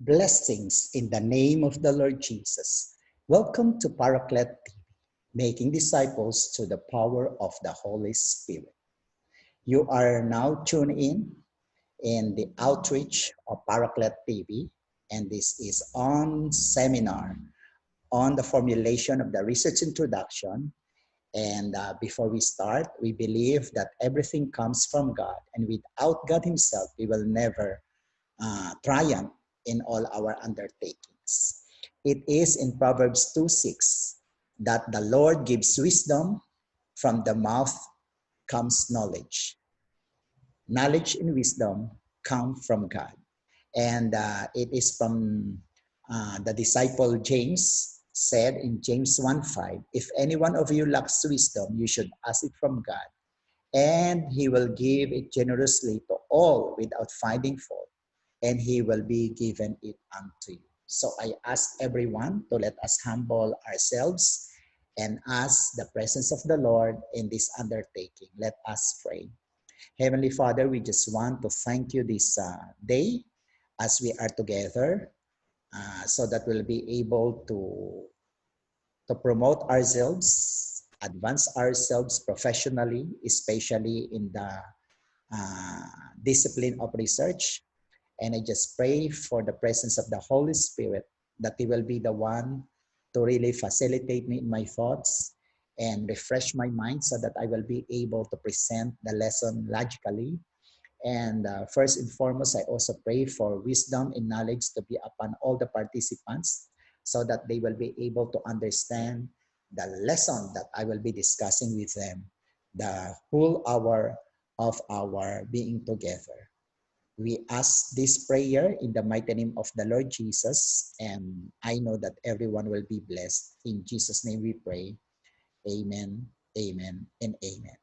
Blessings in the name of the Lord Jesus. Welcome to Paraclet TV, making disciples through the power of the Holy Spirit. You are now tuned in the outreach of Paraclet TV, and this is on seminar on the formulation of the research introduction. And before we start, we believe that everything comes from God, and without God Himself, we will never triumph in all our undertakings. It is in Proverbs 2:6 that the Lord gives wisdom, from the mouth comes knowledge. Knowledge and wisdom come from God. And it is from the disciple James, said in James 1:5, if any one of you lacks wisdom, you should ask it from God, and He will give it generously to all without finding fault, and He will be given it unto you. So I ask everyone to let us humble ourselves and ask the presence of the Lord in this undertaking. Let us pray. Heavenly Father, we just want to thank you this day as we are together, so that we'll be able to promote ourselves, advance ourselves professionally, especially in the discipline of research. And I just pray for the presence of the Holy Spirit, that He will be the one to really facilitate me in my thoughts and refresh my mind, so that I will be able to present the lesson logically. And first and foremost, I also pray for wisdom and knowledge to be upon all the participants, so that they will be able to understand the lesson that I will be discussing with them the whole hour of our being together. We ask this prayer in the mighty name of the Lord Jesus, and I know that everyone will be blessed. In Jesus' name we pray. Amen, amen, and amen.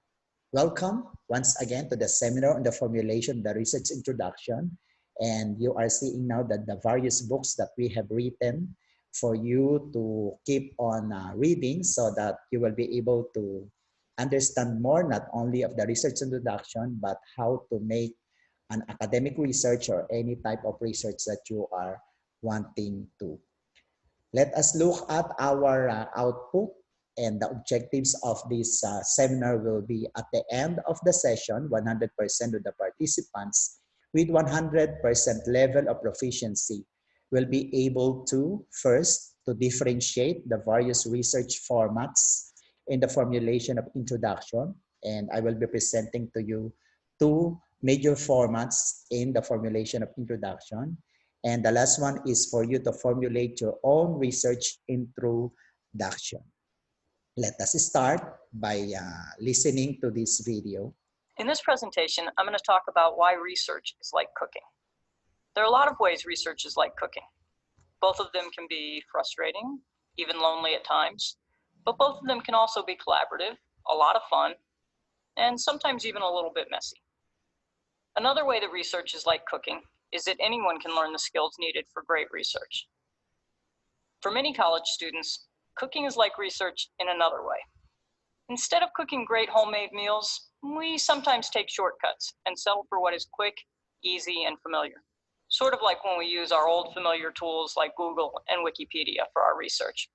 Welcome once again to the seminar on the formulation, the research introduction. And you are seeing now that the various books that we have written for you to keep on reading, so that you will be able to understand more, not only of the research introduction, but how to make an academic research or any type of research that you are wanting to. Let us look at our output, and the objectives of this seminar will be at the end of the session, 100% of the participants with 100% level of proficiency will be able to, first, to differentiate the various research formats in the formulation of introduction. And I will be presenting to you two major formats in the formulation of introduction. And the last one is for you to formulate your own research introduction. Let us start by listening to this video. In this presentation, I'm going to talk about why research is like cooking. There are a lot of ways research is like cooking. Both of them can be frustrating, even lonely at times, but both of them can also be collaborative, a lot of fun, and sometimes even a little bit messy. Another way that research is like cooking is that anyone can learn the skills needed for great research. For many college students, cooking is like research in another way. Instead of cooking great homemade meals, we sometimes take shortcuts and settle for what is quick, easy, and familiar. Sort of like when we use our old familiar tools like Google and Wikipedia for our research.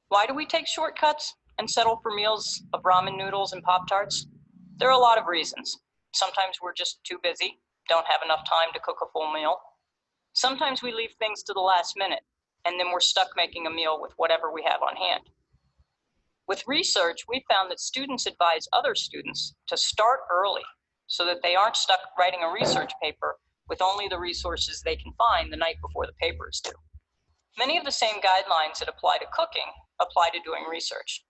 Why do we take shortcuts and settle for meals of ramen noodles and Pop-Tarts? There are a lot of reasons. Sometimes we're just too busy, don't have enough time to cook a full meal. Sometimes we leave things to the last minute, and then we're stuck making a meal with whatever we have on hand. With research, we found that students advise other students to start early so that they aren't stuck writing a research paper with only the resources they can find the night before the paper is due. Many of the same guidelines that apply to cooking apply to doing research.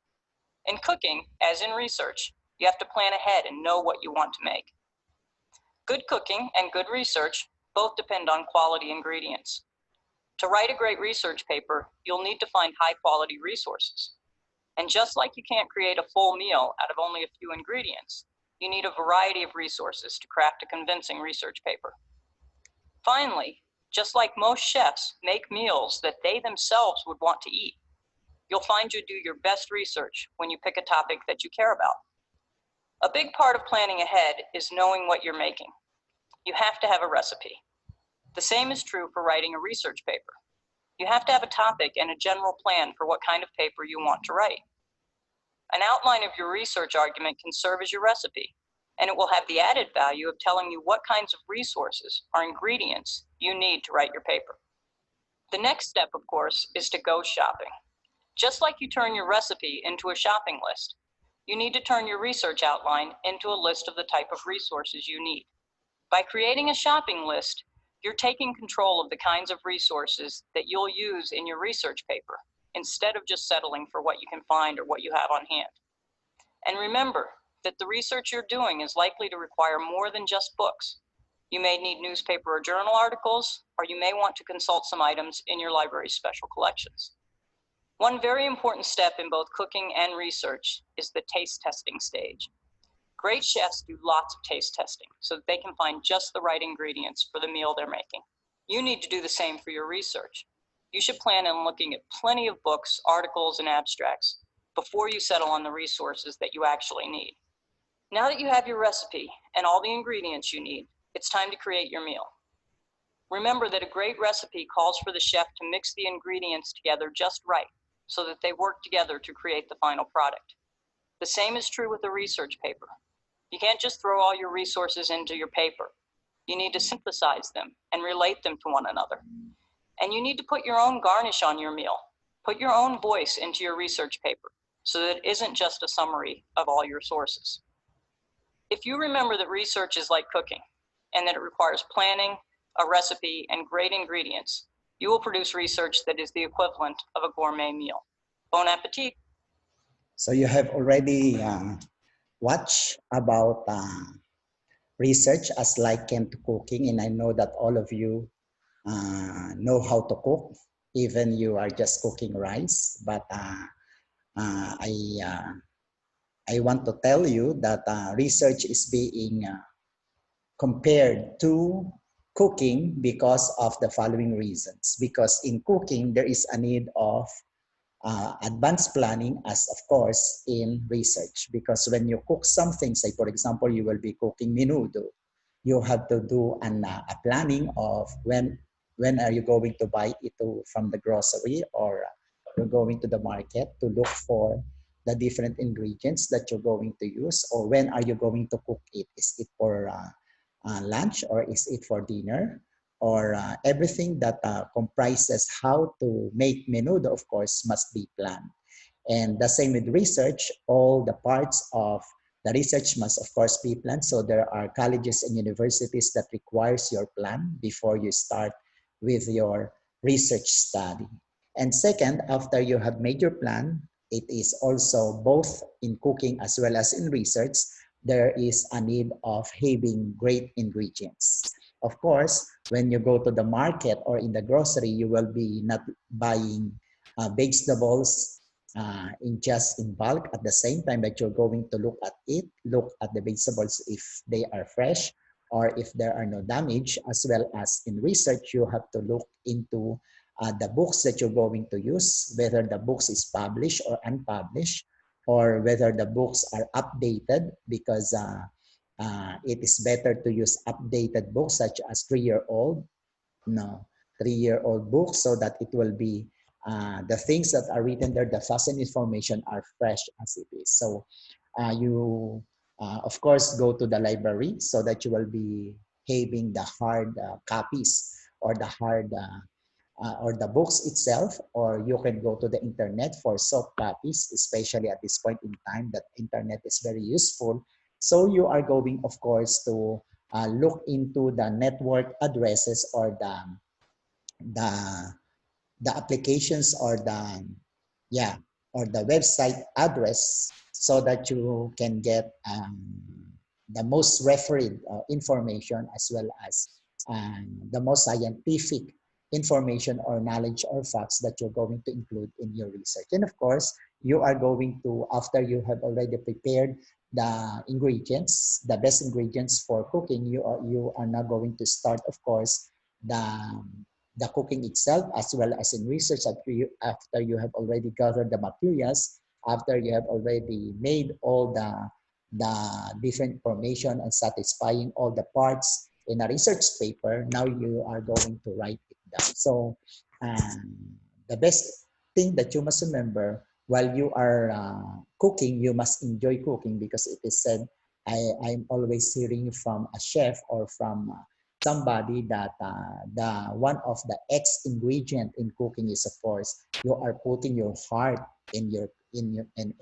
In cooking, as in research, you have to plan ahead and know what you want to make. Good cooking and good research both depend on quality ingredients. To write a great research paper, you'll need to find high-quality resources. And just like you can't create a full meal out of only a few ingredients, you need a variety of resources to craft a convincing research paper. Finally, just like most chefs make meals that they themselves would want to eat, you'll find you do your best research when you pick a topic that you care about. A big part of planning ahead is knowing what you're making. You have to have a recipe. The same is true for writing a research paper. You have to have a topic and a general plan for what kind of paper you want to write. An outline of your research argument can serve as your recipe, and it will have the added value of telling you what kinds of resources or ingredients you need to write your paper. The next step, of course, is to go shopping. Just like you turn your recipe into a shopping list, you need to turn your research outline into a list of the type of resources you need. By creating a shopping list, you're taking control of the kinds of resources that you'll use in your research paper, instead of just settling for what you can find or what you have on hand. And remember that the research you're doing is likely to require more than just books. You may need newspaper or journal articles, or you may want to consult some items in your library's special collections. One very important step in both cooking and research is the taste testing stage. Great chefs do lots of taste testing so that they can find just the right ingredients for the meal they're making. You need to do the same for your research. You should plan on looking at plenty of books, articles, and abstracts before you settle on the resources that you actually need. Now that you have your recipe and all the ingredients you need, it's time to create your meal. Remember that a great recipe calls for the chef to mix the ingredients together just right so that they work together to create the final product. The same is true with a research paper. You can't just throw all your resources into your paper. You need to synthesize them and relate them to one another. And you need to put your own garnish on your meal. Put your own voice into your research paper so that it isn't just a summary of all your sources. If you remember that research is like cooking and that it requires planning, a recipe, and great ingredients, you will produce research that is the equivalent of a gourmet meal. Bon appetit! So you have already watched about research as likened to cooking, and I know that all of you know how to cook, even you are just cooking rice. But I want to tell you that research is being compared to cooking because of the following reasons. Because in cooking, there is a need of advanced planning, as of course in research, because when you cook something, say for example you will be cooking menudo, you have to do a planning of when are you going to buy it from the grocery, or you're going to the market to look for the different ingredients that you're going to use, or when are you going to cook it. Is it for lunch, or is it for dinner, or everything that comprises how to make menudo, of course, must be planned. And the same with research, all the parts of the research must, of course, be planned. So there are colleges and universities that requires your plan before you start with your research study. And second, after you have made your plan, it is also both in cooking as well as in research, there is a need of having great ingredients. Of course, when you go to the market or in the grocery, you will be not buying vegetables in bulk. At the same time that you're going to look at it, look at the vegetables if they are fresh or if there are no damage. As well as in research, you have to look into the books that you're going to use, whether the books is published or unpublished, or whether the books are updated, because it is better to use updated books such as 3-year-old, no, 3-year-old books, so that it will be the things that are written there, the facts and information are fresh as it is. So you, of course, go to the library so that you will be having the hard copies or the hard or the books itself, or you can go to the internet for soft copies, especially at this point in time that internet is very useful. So you are going, of course, to look into the network addresses or the applications or the website address, so that you can get the most referred information, as well as the most scientific information or knowledge or facts that you're going to include in your research. And of course, you are going to, after you have already prepared the ingredients, the best ingredients for cooking, you are now going to start, of course, the cooking itself, as well as in research. After you have already gathered the materials, after you have already made all the different information and satisfying all the parts in a research paper, now you are going to write it down. So the best thing that you must remember while you are cooking, you must enjoy cooking, because it is said, I'm always hearing from a chef or from somebody that the one of the X ingredient in cooking is, of course, you are putting your heart in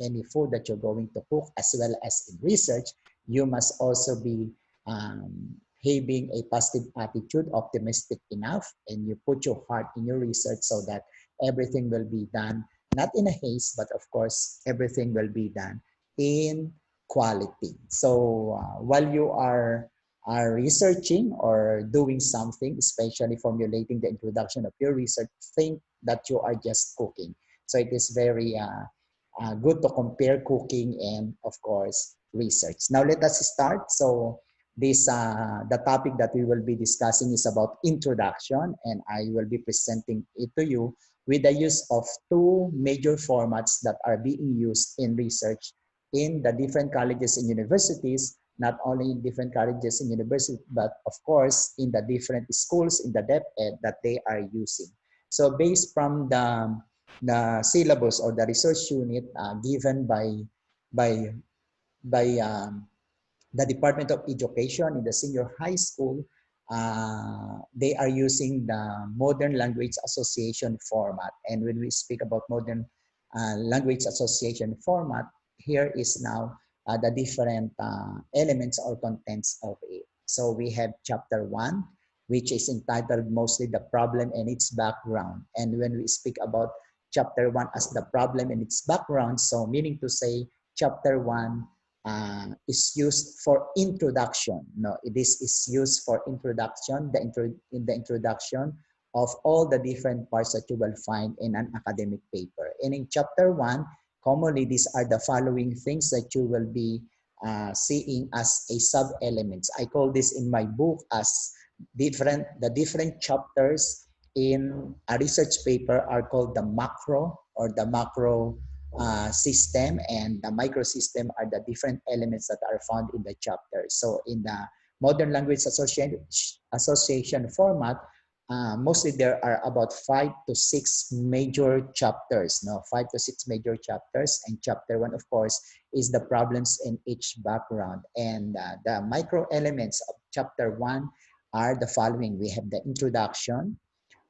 any food that you're going to cook, as well as in research. You must also be having a positive attitude, optimistic enough, and you put your heart in your research so that everything will be done not in a haste, but of course everything will be done in quality. So while you are researching or doing something, especially formulating the introduction of your research, think that you are just cooking. So it is very good to compare cooking and, of course, research. Now let us start. So this the topic that we will be discussing is about introduction, and I will be presenting it to you with the use of two major formats that are being used in research in the different colleges and universities, not only in different colleges and universities, but of course in the different schools in the depth ed that they are using. So based from the syllabus or the research unit given by by the Department of Education in the senior high school, they are using the Modern Language Association format. And when we speak about Modern Language Association format, here is now the different elements or contents of it. So we have chapter 1, which is entitled mostly the problem and its background. And when we speak about chapter 1 as the problem and its background, so meaning to say chapter 1 is used for introduction. No, this is used for introduction, in the introduction of all the different parts that you will find in an academic paper. And in chapter 1, commonly these are the following things that you will be seeing as a sub-elements. I call this in my book as the different chapters in a research paper are called the macro or the macro system, and the microsystem are the different elements that are found in the chapter. So in the Modern Language Association format, mostly there are about 5 to 6 major chapters. No, 5 to 6 major chapters, and chapter 1, of course, is the problems in each background. And the micro elements of chapter 1 are the following. We have the introduction,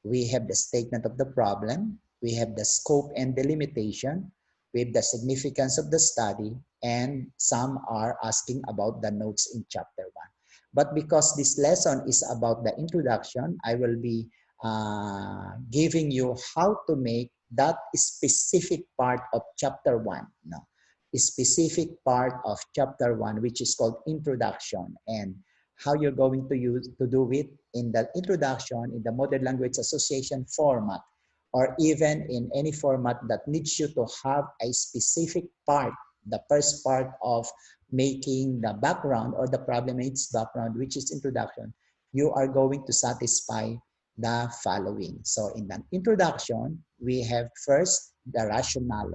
we have the statement of the problem, we have the scope and delimitation, we have the significance of the study, and some are asking about the notes in chapter 1. But because this lesson is about the introduction, I will be giving you how to make that specific part of chapter 1, no, a specific part of chapter 1, which is called introduction, and how you're going to do it in the introduction in the Modern Language Association format, or even in any format that needs you to have a specific part, the first part of making the background or the problem in its background, which is introduction. You are going to satisfy the following. So in the introduction, we have first the rationale.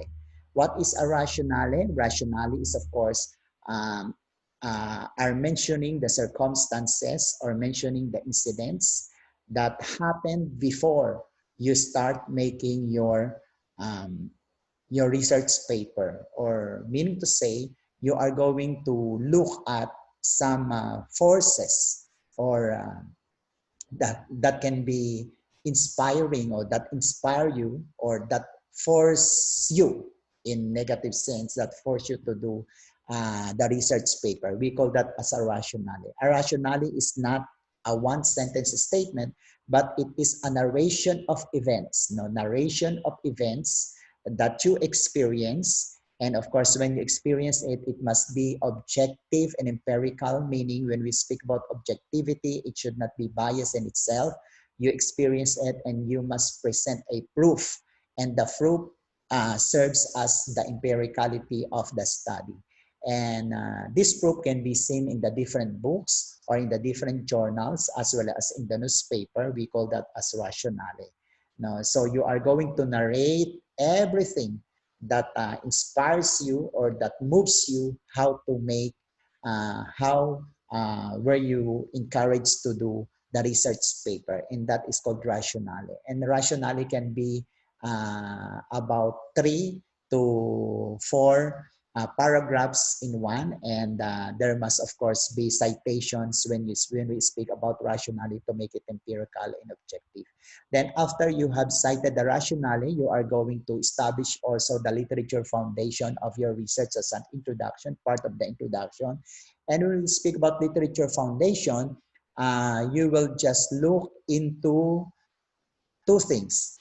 What is a rationale? Rationale is, of course, are mentioning the circumstances or mentioning the incidents that happened before you start making your research paper, or meaning to say you are going to look at some forces or that can be inspiring, or that inspire you, or that force you in negative sense, that force you to do the research paper. We call that as a rationale. A rationale is not a one sentence statement, but it is a narration of events, no, narration of events that you experience. And of course, when you experience it, it must be objective and empirical, meaning when we speak about objectivity, it should not be biased in itself. You experience it and you must present a proof. And the proof serves as the empiricality of the study. And this proof can be seen in the different books or in the different journals, as well as in the newspaper. We call that as rationale. No, so you are going to narrate everything that inspires you or that moves you how to make, how where you encourage to do the research paper, and that is called rationale. And rationale can be about 3 to 4 paragraphs in one, and there must of course be citations when we speak about rationale to make it empirical and objective. Then after you have cited the rationale, you are going to establish also the literature foundation of your research as an introduction, part of the introduction. And when we speak about literature foundation, you will just look into 2 things.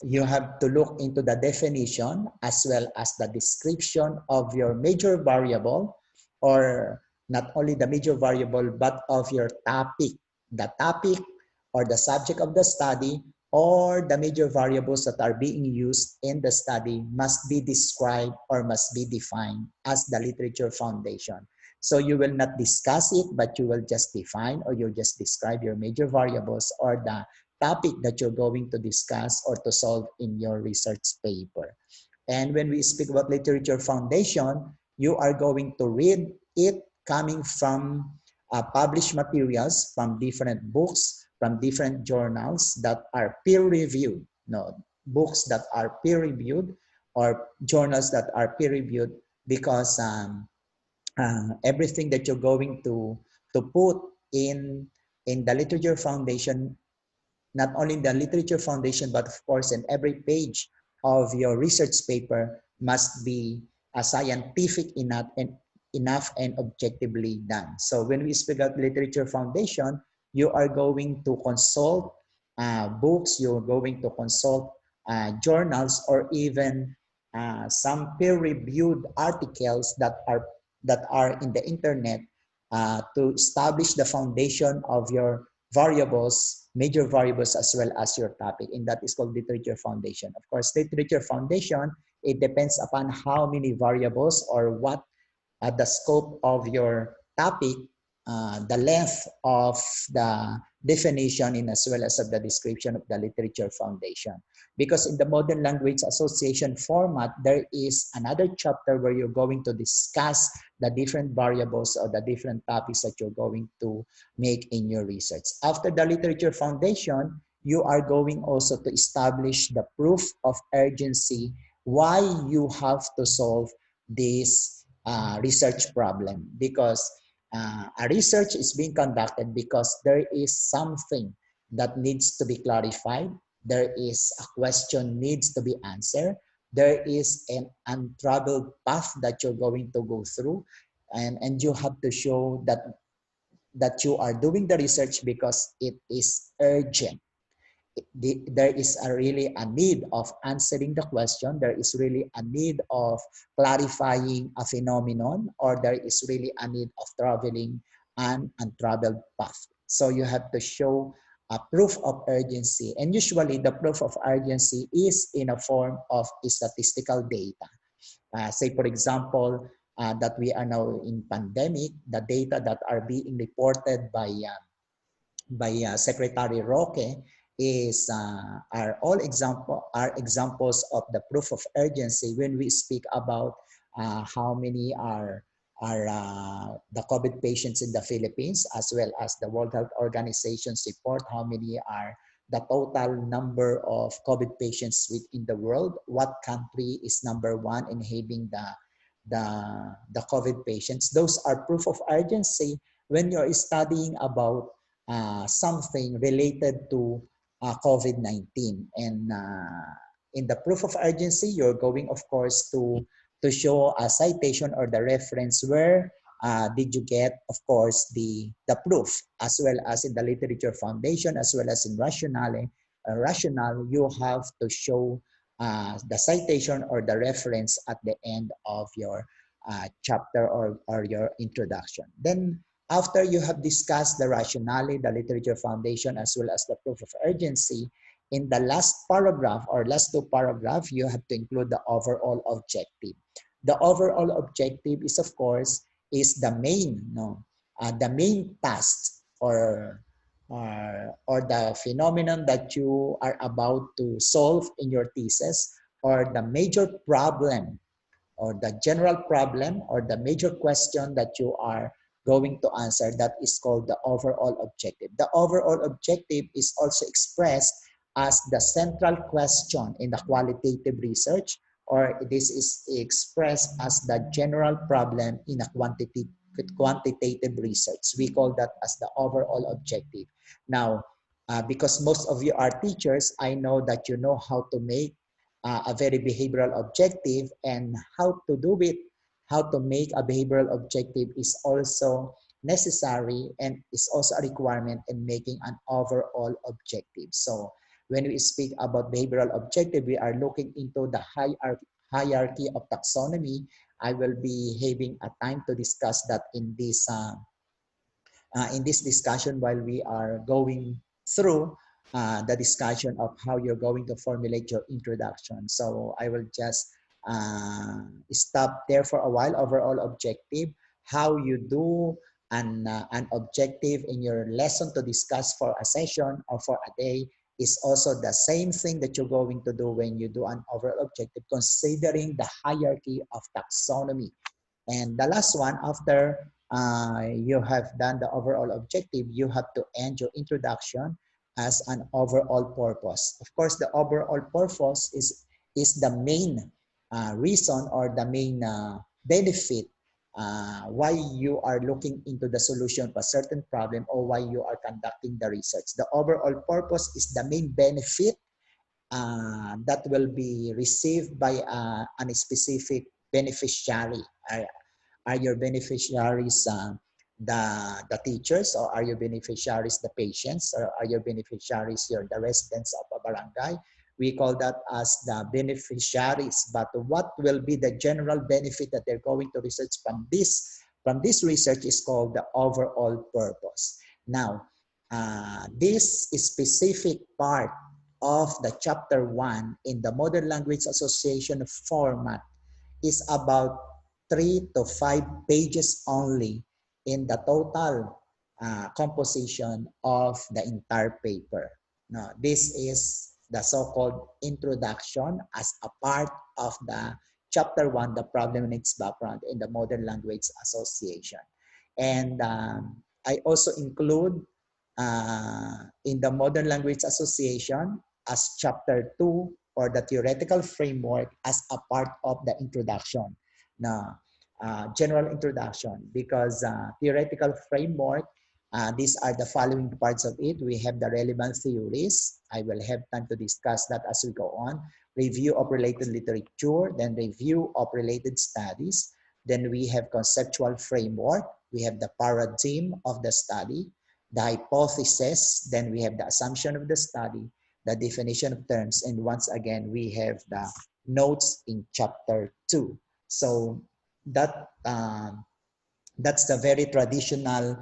You have to look into the definition as well as the description of your major variable, or not only the major variable, but of your topic. The topic or the subject of the study or the major variables that are being used in the study must be described or must be defined as the literature foundation. So you will not discuss it, but you will just define or you just describe your major variables or the topic that you're going to discuss or to solve in your research paper. And when we speak about literature foundation, you are going to read it coming from published materials, from different books, from different journals that are peer-reviewed. No, books that are peer-reviewed or journals that are peer-reviewed, because everything that you're going to put in the literature foundation, not only the literature foundation, but of course in every page of your research paper must be scientific enough and objectively done. So when we speak about literature foundation, you are going to consult books, you're going to consult journals, or even some peer-reviewed articles that are in the internet to establish the foundation of your variables, major variables, as well as your topic, and that is called literature foundation. Of course, literature foundation, it depends upon how many variables or what the scope of your topic, the length of the definition, and as well as of the description of the literature foundation. Because in the modern language association format, there is another chapter where you're going to discuss the different variables or the different topics that you're going to make in your research. After the literature foundation, you are going also to establish the proof of urgency, why you have to solve this research problem. Because a research is being conducted because there is something that needs to be clarified, there is a question needs to be answered, there is an untraveled path that you're going to go through, and you have to show that you are doing the research because it is urgent. There is really a need of answering the question. There is really a need of clarifying a phenomenon, or there is really a need of traveling an untraveled path. So you have to show a proof of urgency. And usually the proof of urgency is in a form of statistical data. Say, for example, that we are now in pandemic, the data that are being reported by Secretary Roque is are examples of the proof of urgency when we speak about how many are the COVID patients in the Philippines, as well as the World Health Organization's report, how many are the total number of COVID patients within the world, what country is number one in having the COVID patients. Those are proof of urgency when you're studying about something related to COVID-19. And in the proof of urgency, you're going, of course, to show a citation or the reference where did you get, of course, the proof, as well as in the literature foundation, as well as in Rationale. Rationale, you have to show the citation or the reference at the end of your chapter or your introduction. Then after you have discussed the rationale, the literature foundation, as well as the proof of urgency, in the last paragraph or last 2 paragraphs, you have to include the overall objective. The overall objective is, of course, is the main task or the phenomenon that you are about to solve in your thesis, or the major problem or the general problem or the major question that you are going to answer. That is called the overall objective. The overall objective is also expressed as the central question in the qualitative research, or this is expressed as the general problem in a quantitative research. We call that as the overall objective. Now, because most of you are teachers, I know that you know how to make a very behavioral objective, and how to do it, how to make a behavioral objective is also necessary and is also a requirement in making an overall objective. So when we speak about behavioral objective, we are looking into the hierarchy of taxonomy. I will be having a time to discuss that in this discussion while we are going through the discussion of how you're going to formulate your introduction. So I will just stop there for a while. Overall objective, how you do an objective in your lesson to discuss for a session or for a day is also the same thing that you're going to do when you do an overall objective, considering the hierarchy of taxonomy. And the last one, after you have done the overall objective, you have to end your introduction as an overall purpose. Of course, the overall purpose is the main reason or the main benefit why you are looking into the solution of a certain problem, or why you are conducting the research. The overall purpose is the main benefit that will be received by a specific beneficiary. Are your beneficiaries the teachers, or are your beneficiaries the patients, or are your beneficiaries the residents of a barangay? We call that as the beneficiaries. But what will be the general benefit that they're going to research from this research is called the overall purpose. Now, this specific part of the chapter 1 in the Modern Language Association format is about 3 to 5 pages only in the total composition of the entire paper. Now, this is the so-called introduction as a part of the chapter 1, the problem and its background in the Modern Language Association. And I also include in the Modern Language Association as chapter 2, or the theoretical framework, as a part of the introduction. Now, general introduction, because theoretical framework, these are the following parts of it. We have the relevant theories. I will have time to discuss that as we go on. Review of related literature, then review of related studies. Then we have conceptual framework. We have the paradigm of the study, the hypothesis, then we have the assumption of the study, the definition of terms, and once again, we have the notes in chapter 2. So that's the very traditional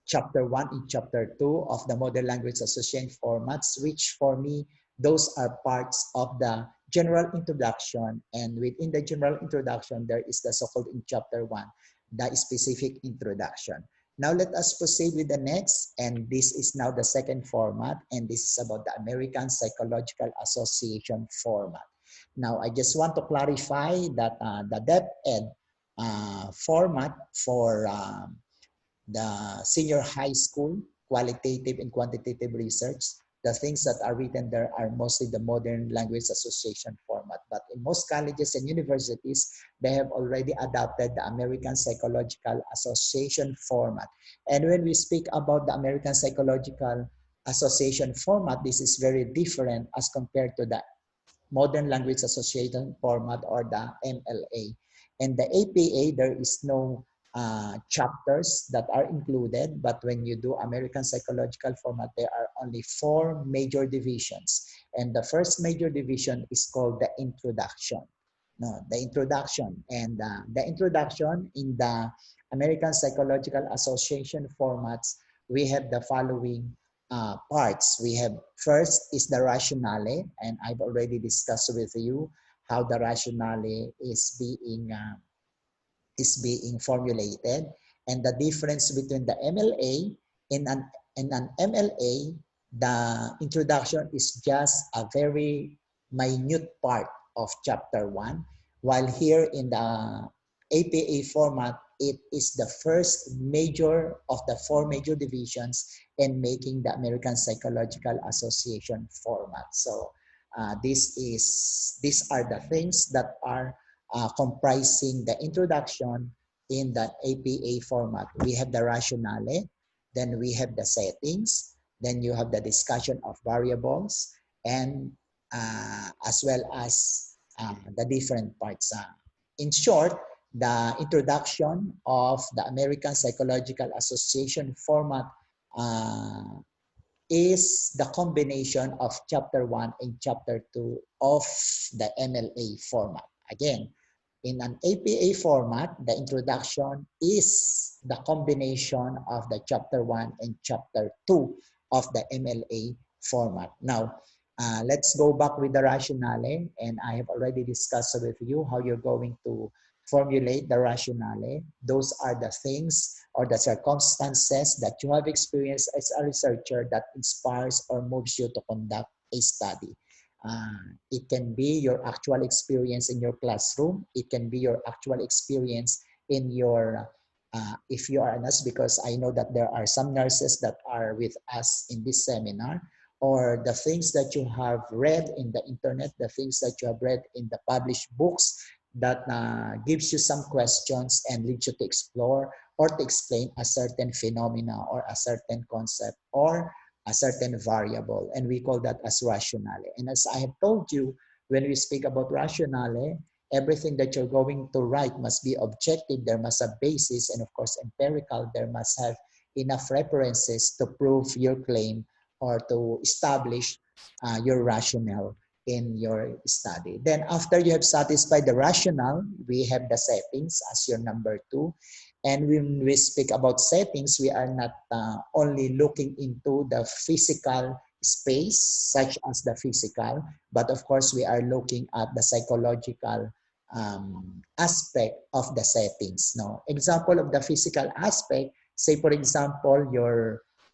chapter 1 and chapter 2 of the Modern Language Association formats, which for me, those are parts of the general introduction. And within the general introduction, there is the so-called in chapter 1, the specific introduction. Now let us proceed with the next, and this is now the second format, and this is about the American Psychological Association format. Now, I just want to clarify that the depth ed format for the senior high school, qualitative and quantitative research, the things that are written there are mostly the Modern Language Association format. But in most colleges and universities, they have already adopted the American Psychological Association format. And when we speak about the American Psychological Association format, this is very different as compared to the Modern Language Association format, or the MLA. And the APA, there is no chapters that are included, but when you do American Psychological format, there are only 4 major divisions. And the first major division is called the introduction. No, the introduction. And the introduction in the American Psychological Association formats, we have the following parts. We have, first is the rationale, and I've already discussed with you how the rationale is being formulated, and the difference between the MLA and an MLA. The introduction is just a very minute part of chapter 1, while here in the APA format, it is the first major of the four major divisions in making the American Psychological Association format. So these are the things that are comprising the introduction in the APA format. We have the rationale, then we have the settings, then you have the discussion of variables, and as well as the different parts. In short, the introduction of the American Psychological Association format uh, is the combination of chapter 1 and chapter 2 of the MLA format. Again, in an APA format, the introduction is the combination of the chapter 1 and chapter 2 of the MLA format. Now, let's go back with the rationale, and I have already discussed with you how you're going to formulate the rationale. Those are the things or the circumstances that you have experienced as a researcher that inspires or moves you to conduct a study. It can be your actual experience in your classroom. It can be your actual experience in your, if you are a nurse, because I know that there are some nurses that are with us in this seminar, or the things that you have read in the internet, the things that you have read in the published books that gives you some questions and leads you to explore or to explain a certain phenomena or a certain concept or a certain variable, and we call that as rationale. And as I have told you, when we speak about rationale, everything that you're going to write must be objective, there must have basis, and of course empirical, there must have enough references to prove your claim or to establish your rationale in your study. Then after you have satisfied the rationale, we have the settings as your number 2. And when we speak about settings, we are not only looking into the physical space, such as the physical, but of course we are looking at the psychological aspect of the settings. No, example of the physical aspect, say for example,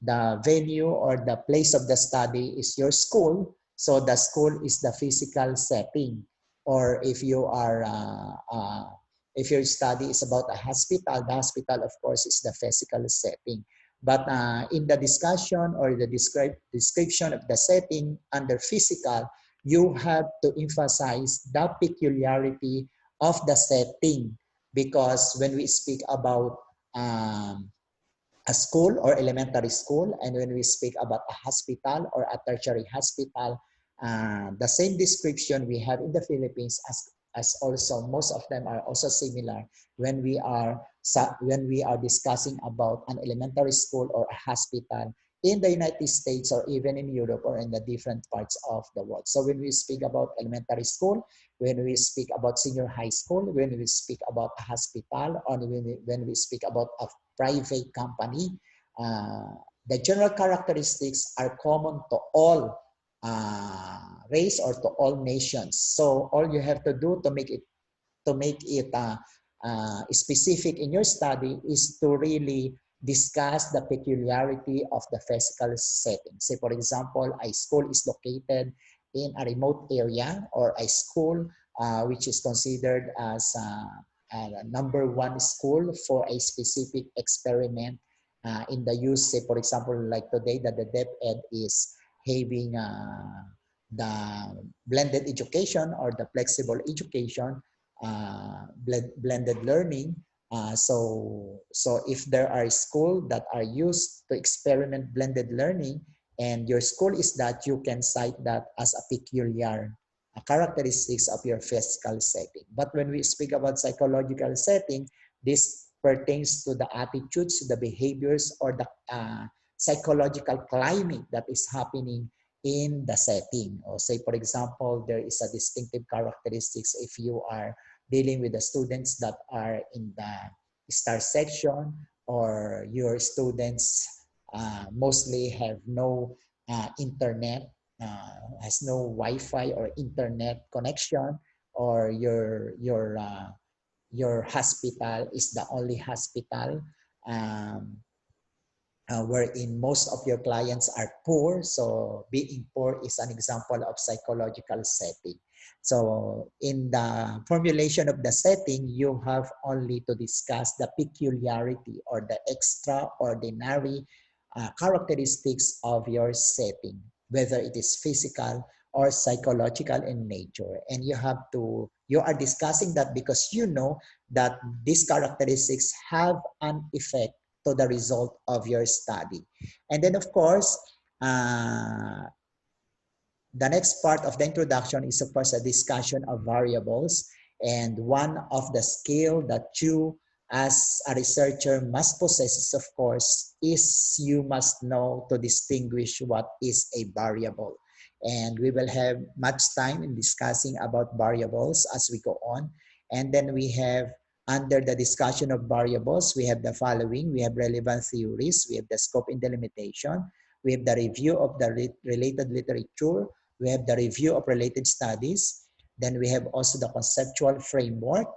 the venue or the place of the study is your school, so the school is the physical setting. Or if you are if your study is about a hospital, the hospital, of course, is the physical setting. But in the discussion or the description of the setting under physical, you have to emphasize the peculiarity of the setting. Because when we speak about a school or elementary school, and when we speak about a hospital or a tertiary hospital, the same description we have in the Philippines as also most of them are also similar when we are discussing about an elementary school or a hospital in the United States or even in Europe or in the different parts of the world. So when we speak about elementary school, when we speak about senior high school, when we speak about a hospital, or when we speak about a private company, the general characteristics are common to all race or to all nations. So all you have to do to make it specific in your study is to really discuss the peculiarity of the physical setting. Say for example, a school is located in a remote area, or a school which is considered as a number 1 school for a specific experiment in the use, say for example, like today that the DepEd is having the blended education or the flexible education, blended learning. So if there are schools that are used to experiment blended learning, and your school is that, you can cite that as a peculiar characteristics of your physical setting. But when we speak about psychological setting, this pertains to the attitudes, the behaviors, or the psychological climate that is happening in the setting. Or say, for example, there is a distinctive characteristics if you are dealing with the students that are in the star section, or your students mostly have no internet, has no Wi-Fi or internet connection, or your hospital is the only hospital wherein most of your clients are poor. So being poor is an example of psychological setting. So in the formulation of the setting, you have only to discuss the peculiarity or the extraordinary characteristics of your setting, whether it is physical or psychological in nature. And you are discussing that because you know that these characteristics have an effect to the result of your study. And then, of course, the next part of the introduction is, of course, a discussion of variables. And one of the skill that you as a researcher must possess, is, of course, is you must know to distinguish what is a variable. And we will have much time in discussing about variables as we go on. And then we have, under the discussion of variables, we have the following. We have relevant theories, we have the scope and delimitation, we have the review of the related literature, we have the review of related studies, then we have also the conceptual framework,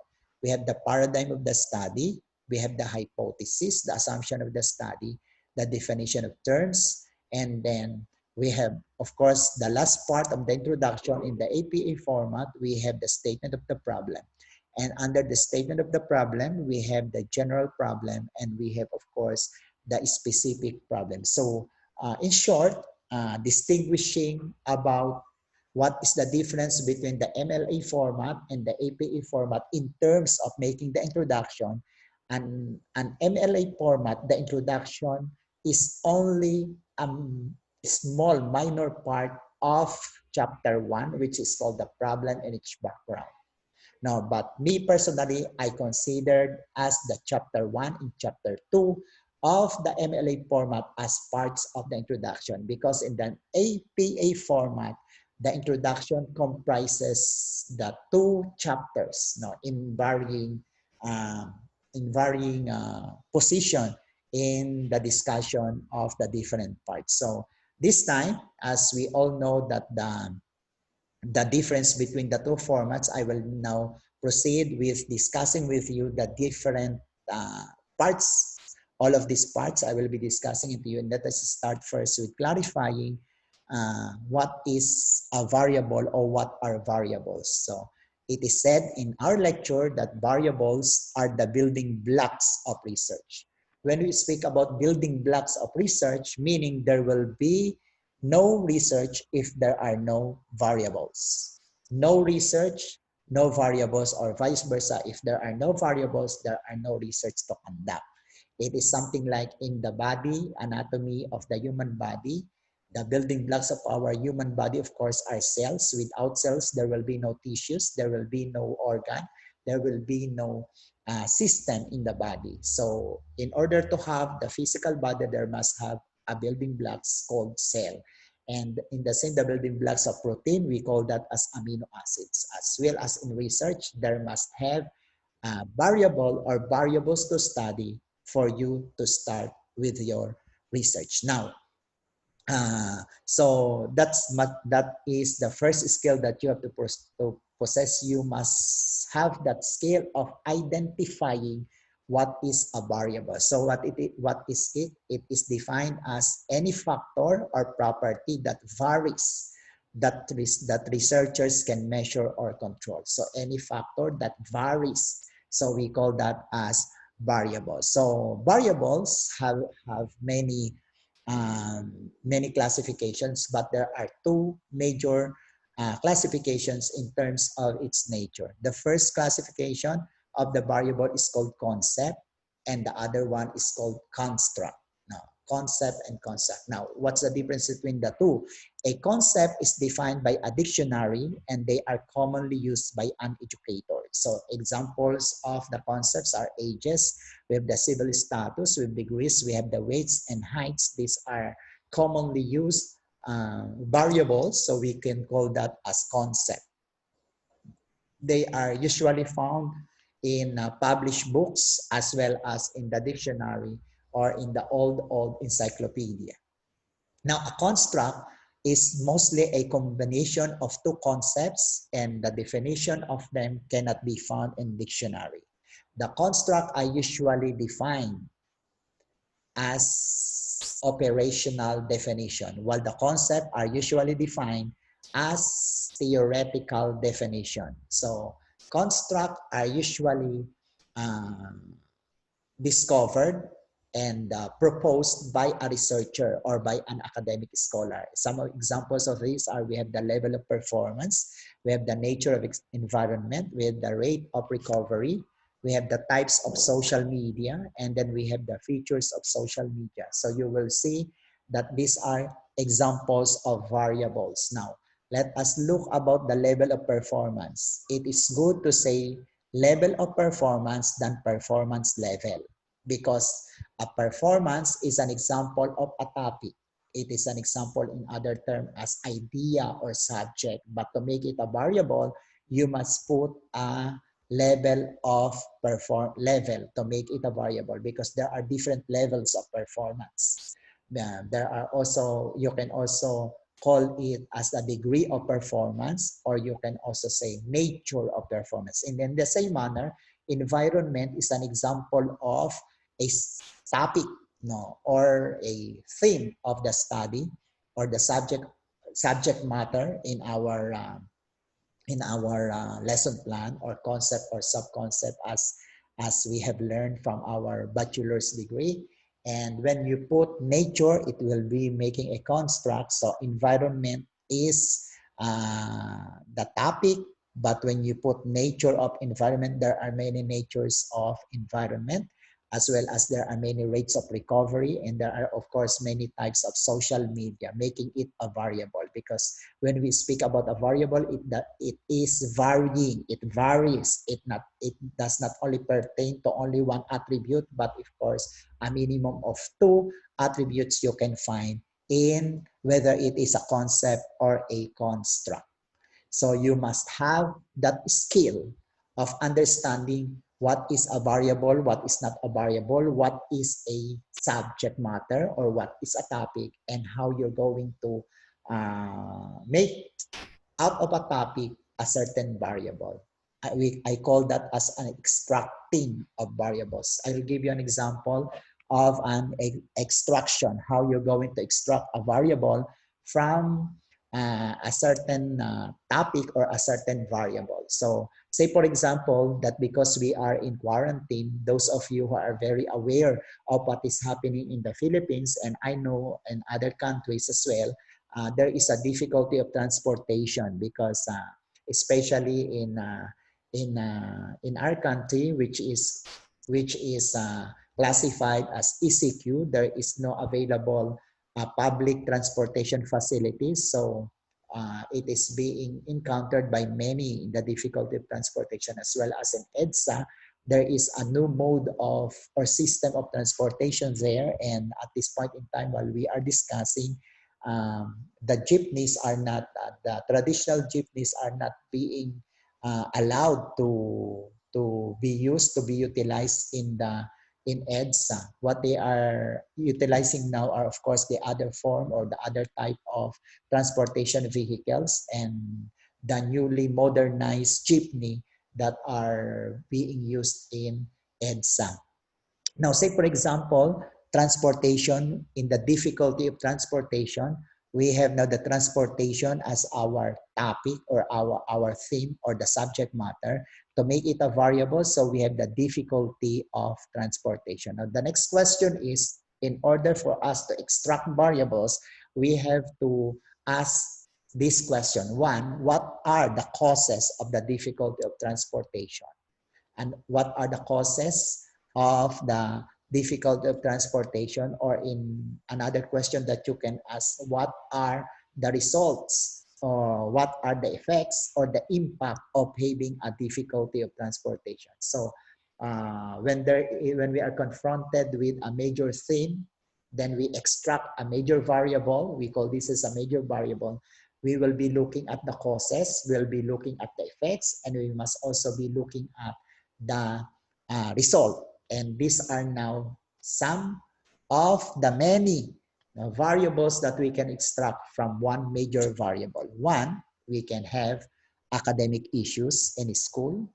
we have the paradigm of the study, we have the hypothesis, the assumption of the study, the definition of terms, and then we have, of course, the last part of the introduction in the APA format, we have the statement of the problem. And under the statement of the problem, we have the general problem, and we have, of course, the specific problem. So in short, distinguishing about what is the difference between the MLA format and the APA format in terms of making the introduction. And an MLA format, the introduction is only a small minor part of chapter 1, which is called the problem and its background. Now, but me personally, I considered as the chapter 1 and chapter 2 of the MLA format as parts of the introduction, because in the APA format, the introduction comprises the 2 chapters, no, in varying position in the discussion of the different parts. So this time, as we all know that the difference between the 2 formats, I will now proceed with discussing with you the different parts. All of these parts I will be discussing with you, and let us start first with clarifying what is a variable or what are variables. So it is said in our lecture that variables are the building blocks of research. When we speak about building blocks of research, meaning there will be no research if there are no variables. No research, no variables, or vice versa. If there are no variables, there are no research to conduct. It is something like in the body, anatomy of the human body. The building blocks of our human body, of course, are cells. Without cells, there will be no tissues, there will be no organ, there will be no system in the body. So in order to have the physical body, there must have a building blocks called cell. And in the same, the building blocks of protein, we call that as amino acids. As well as in research, there must have a variable or variables to study for you to start with your research. Now, so that is the first skill that you have to possess. You must have that skill of identifying what is a variable. So what is it? It is defined as any factor or property that varies, that researchers can measure or control. So any factor that varies. So we call that as variables. So variables have many classifications, but there are 2 major classifications in terms of its nature. The first classification of the variable is called concept, and the other one is called construct. Now, concept and construct. Now, what's the difference between the 2? A concept is defined by a dictionary, and they are commonly used by an educator. So examples of the concepts are ages, we have the civil status, we have degrees, we have the weights and heights. These are commonly used variables, so we can call that as concept. They are usually found in published books as well as in the dictionary or in the old encyclopedia. Now, a construct is mostly a combination of 2 concepts, and the definition of them cannot be found in dictionary. The construct are usually defined as operational definition, while the concept are usually defined as theoretical definition. So construct are usually discovered and proposed by a researcher or by an academic scholar. Some examples of these are we have the level of performance, we have the nature of environment, we have the rate of recovery, we have the types of social media, and then we have the features of social media. So you will see that these are examples of variables. Now, let us look about the level of performance. It is good to say level of performance than performance level, because a performance is an example of a topic. It is an example in other term as idea or subject. But to make it a variable, you must put a level of level to make it a variable, because there are different levels of performance. There are also, you can also call it as a degree of performance, or you can also say nature of performance. And in the same manner, environment is an example of a topic, no, or a theme of the study, or the subject matter in our lesson plan, or concept or sub-concept, as we have learned from our bachelor's degree. And when you put nature, it will be making a construct. So environment is the topic, but when you put nature of environment, there are many natures of environment, as well as there are many rates of recovery, and there are of course many types of social media, making it a variable. Because when we speak about a variable, it is varying, it varies, it does not only pertain to only one attribute, but of course a minimum of two attributes you can find in whether it is a concept or a construct. So you must have that skill of understanding what is a variable, what is not a variable, what is a subject matter, or what is a topic, and how you're going to make out of a topic a certain variable. I call that as an extracting of variables. I will give you an example of an extraction, how you're going to extract a variable from a certain topic or a certain variable. So say for example that because we are in quarantine, those of you who are very aware of what is happening in the Philippines, and I know in other countries as well, there is a difficulty of transportation, because especially in our country, which is classified as ECQ, there is no available public transportation facilities. So it is being encountered by many, the difficulty of transportation, as well as in EDSA. There is a new mode of or system of transportation there, and at this point in time, while we are discussing, the jeepneys are not, the traditional jeepneys are not being allowed to be used, to be utilized in EDSA. What they are utilizing now are of course the other form or the other type of transportation vehicles, and the newly modernized jeepney that are being used in EDSA. Now, say for example, transportation, in the difficulty of transportation, we have now the transportation as our topic or our theme or the subject matter. To make it a variable, so we have the difficulty of transportation. Now, the next question is, in order for us to extract variables, we have to ask this question. One, what are the causes of the difficulty of transportation? And what are the causes of the difficulty of transportation? Or in another question that you can ask, what are the results, or what are the effects or the impact of having a difficulty of transportation? So when we are confronted with a major theme, then we extract a major variable. We call this as a major variable. We will be looking at the causes, we'll be looking at the effects, and we must also be looking at the result. And these are now some of the many variables that we can extract from one major variable. One, we can have academic issues in school.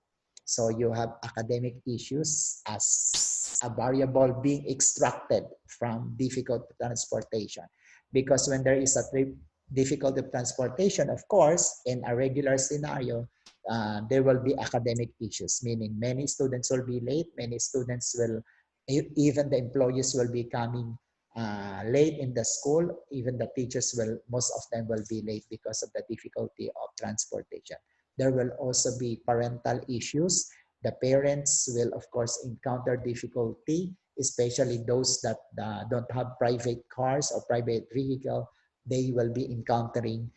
So you have academic issues as a variable being extracted from difficult transportation. Because when there is a trip, difficulty of transportation, of course, in a regular scenario, there will be academic issues, meaning many students will be late, many students will, even the employees will be coming late in the school, even the teachers will, most of them will be late because of the difficulty of transportation. There will also be parental issues. The parents will, of course, encounter difficulty, especially those that don't have private cars or private vehicle. They will be encountering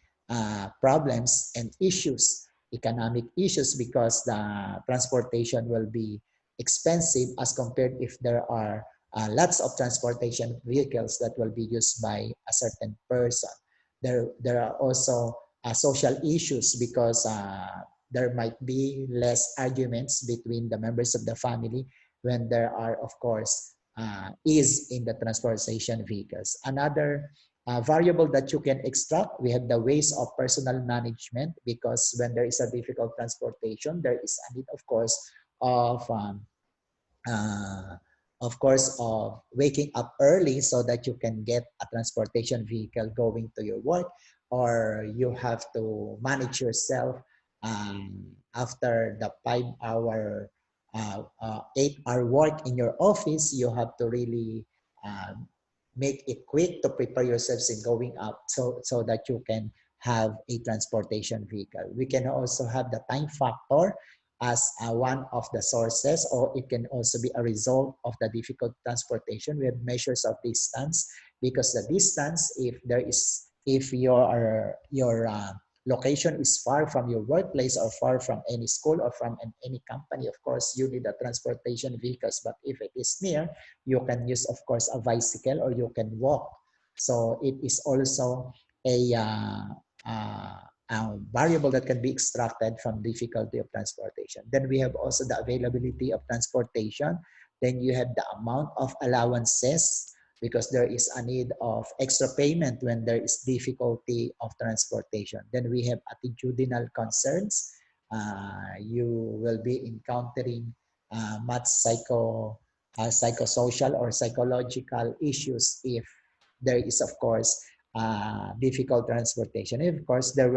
problems and issues, economic issues, because the transportation will be expensive as compared if there are lots of transportation vehicles that will be used by a certain person. There are also social issues because there might be less arguments between the members of the family when there are, of course, ease in the transportation vehicles. Another variable that you can extract, we have the ways of personal management, because when there is a difficult transportation, there is a need, of uh, of waking up early so that you can get a transportation vehicle going to your work, or you have to manage yourself after the 5 hour 8 hour work in your office. You have to really um, make it quick to prepare yourselves in going up, so that you can have a transportation vehicle. We can also have the time factor as one of the sources, or it can also be a result of the difficult transportation. We have measures of distance, because the distance, if your location is far from your workplace or far from any school or from any company, of course you need a transportation vehicles. But if it is near, you can use, of course, a bicycle, or you can walk. So it is also a variable that can be extracted from difficulty of transportation. Then we have also the availability of transportation. Then you have the amount of allowances, because there is a need of extra payment when there is difficulty of transportation. Then we have attitudinal concerns. You will be encountering much psychosocial or psychological issues if there is, of course, difficult transportation. And of course, many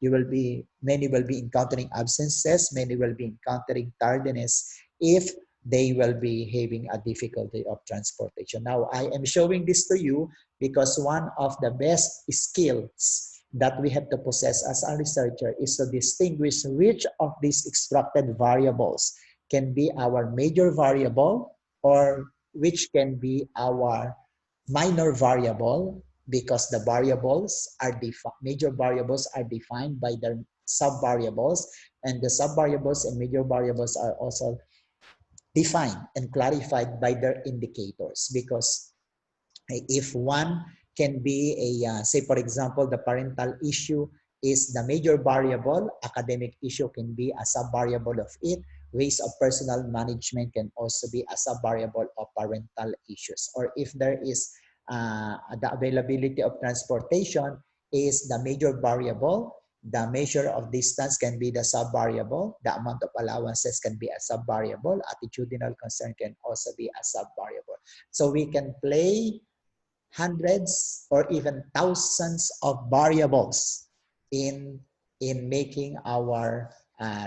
will be encountering absences, many will be encountering tardiness if they will be having a difficulty of transportation. Now, I am showing this to you because one of the best skills that we have to possess as a researcher is to distinguish which of these extracted variables can be our major variable, or which can be our minor variable, because the major variables are defined by their sub-variables, and the sub-variables and major variables are also defined and clarified by their indicators. Because if one can be say for example, the parental issue is the major variable, academic issue can be a sub-variable of it, ways of personal management can also be a sub-variable of parental issues. Or if there is the availability of transportation is the major variable, the measure of distance can be the sub-variable, the amount of allowances can be a sub-variable, attitudinal concern can also be a sub-variable. So we can play hundreds or even thousands of variables in making our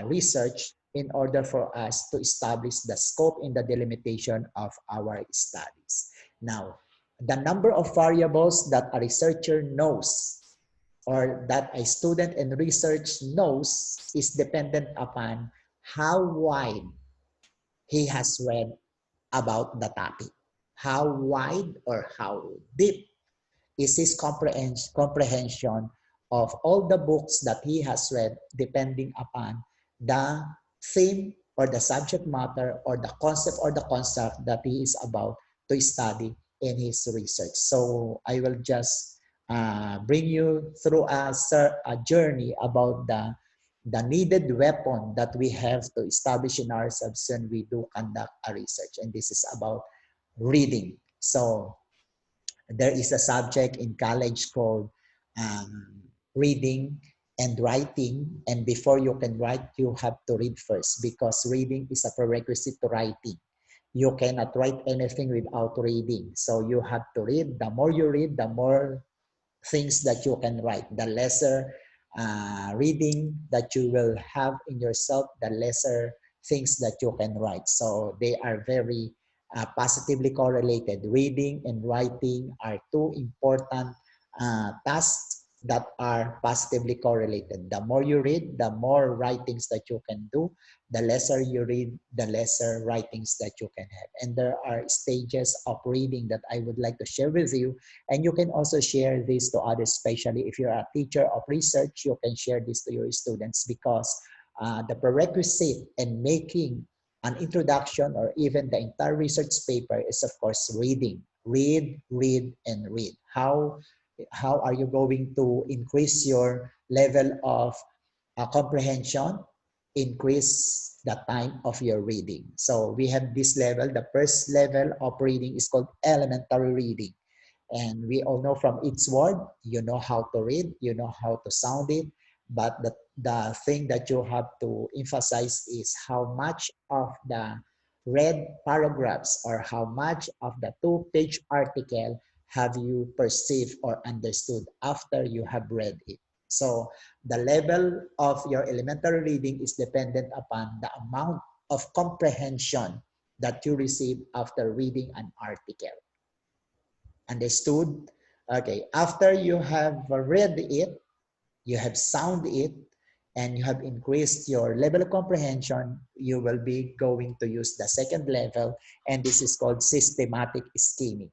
research, in order for us to establish the scope and the delimitation of our studies. Now, the number of variables that a researcher knows, or that a student in research knows, is dependent upon how wide he has read about the topic. How wide or how deep is his comprehension of all the books that he has read, depending upon the theme or the subject matter or the concept that he is about to study in his research. So I will just bring you through a journey about the needed weapon that we have to establish in ourselves when we do conduct a research. And this is about reading. So there is a subject in college called reading and writing. And before you can write, you have to read first, because reading is a prerequisite to writing. You cannot write anything without reading. So you have to read. The more you read, the more things that you can write. The lesser reading that you will have in yourself, the lesser things that you can write. So they are very positively correlated. Reading and writing are two important tasks that are positively correlated. The more you read, the more writings that you can do. The lesser you read, the lesser writings that you can have. And there are stages of reading that I would like to share with you. And you can also share this to others, especially if you're a teacher of research, you can share this to your students, because the prerequisite in making an introduction or even the entire research paper is, of course, reading. Read, read, and read. How are you going to increase your level of comprehension? Increase the time of your reading. So we have this level. The first level of reading is called elementary reading. And we all know from each word, you know how to read, you know how to sound it. But the thing that you have to emphasize is how much of the read paragraphs or how much of the two-page article have you perceived or understood after you have read it. So the level of your elementary reading is dependent upon the amount of comprehension that you receive after reading an article. Understood? Okay, after you have read it, you have sound it, and you have increased your level of comprehension, you will be going to use the second level, and this is called systematic skimming.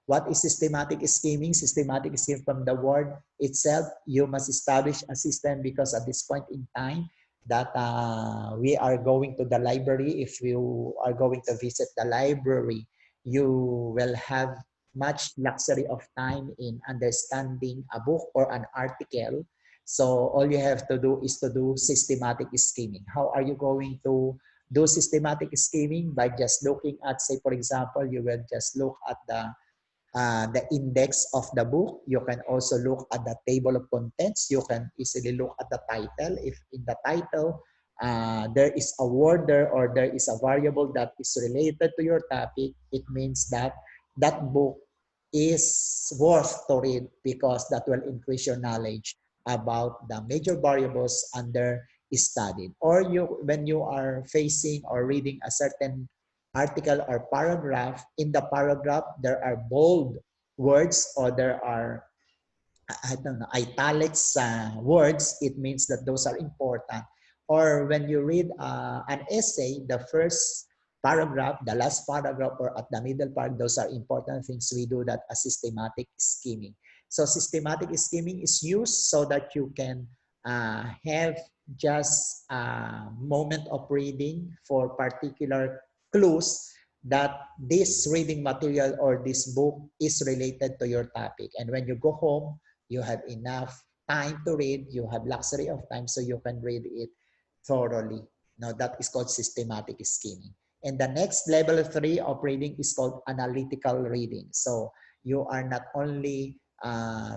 What is systematic skimming? Systematic skimming, from the word itself, you must establish a system, because at this point in time that we are going to the library, if you are going to visit the library, you will have much luxury of time in understanding a book or an article. So all you have to do is to do systematic skimming. How are you going to do systematic skimming? By just looking at, say, for example, you will just look at the index of the book. You can also look at the table of contents. You can easily look at the title. If in the title there is a word there, or there is a variable that is related to your topic, it means that that book is worth to read, because that will increase your knowledge about the major variables under studied. Or when you are facing or reading a certain article or paragraph, in the paragraph there are bold words, or there are, I don't know, italics words, it means that those are important. Or when you read an essay, the first paragraph, the last paragraph, or at the middle part, those are important things. We do that as systematic skimming. So systematic skimming is used so that you can have just a moment of reading for particular clues that this reading material or this book is related to your topic. And when you go home, you have enough time to read, you have luxury of time, so you can read it thoroughly. Now that is called systematic skimming. And the next level 3 of reading is called analytical reading. So you are not only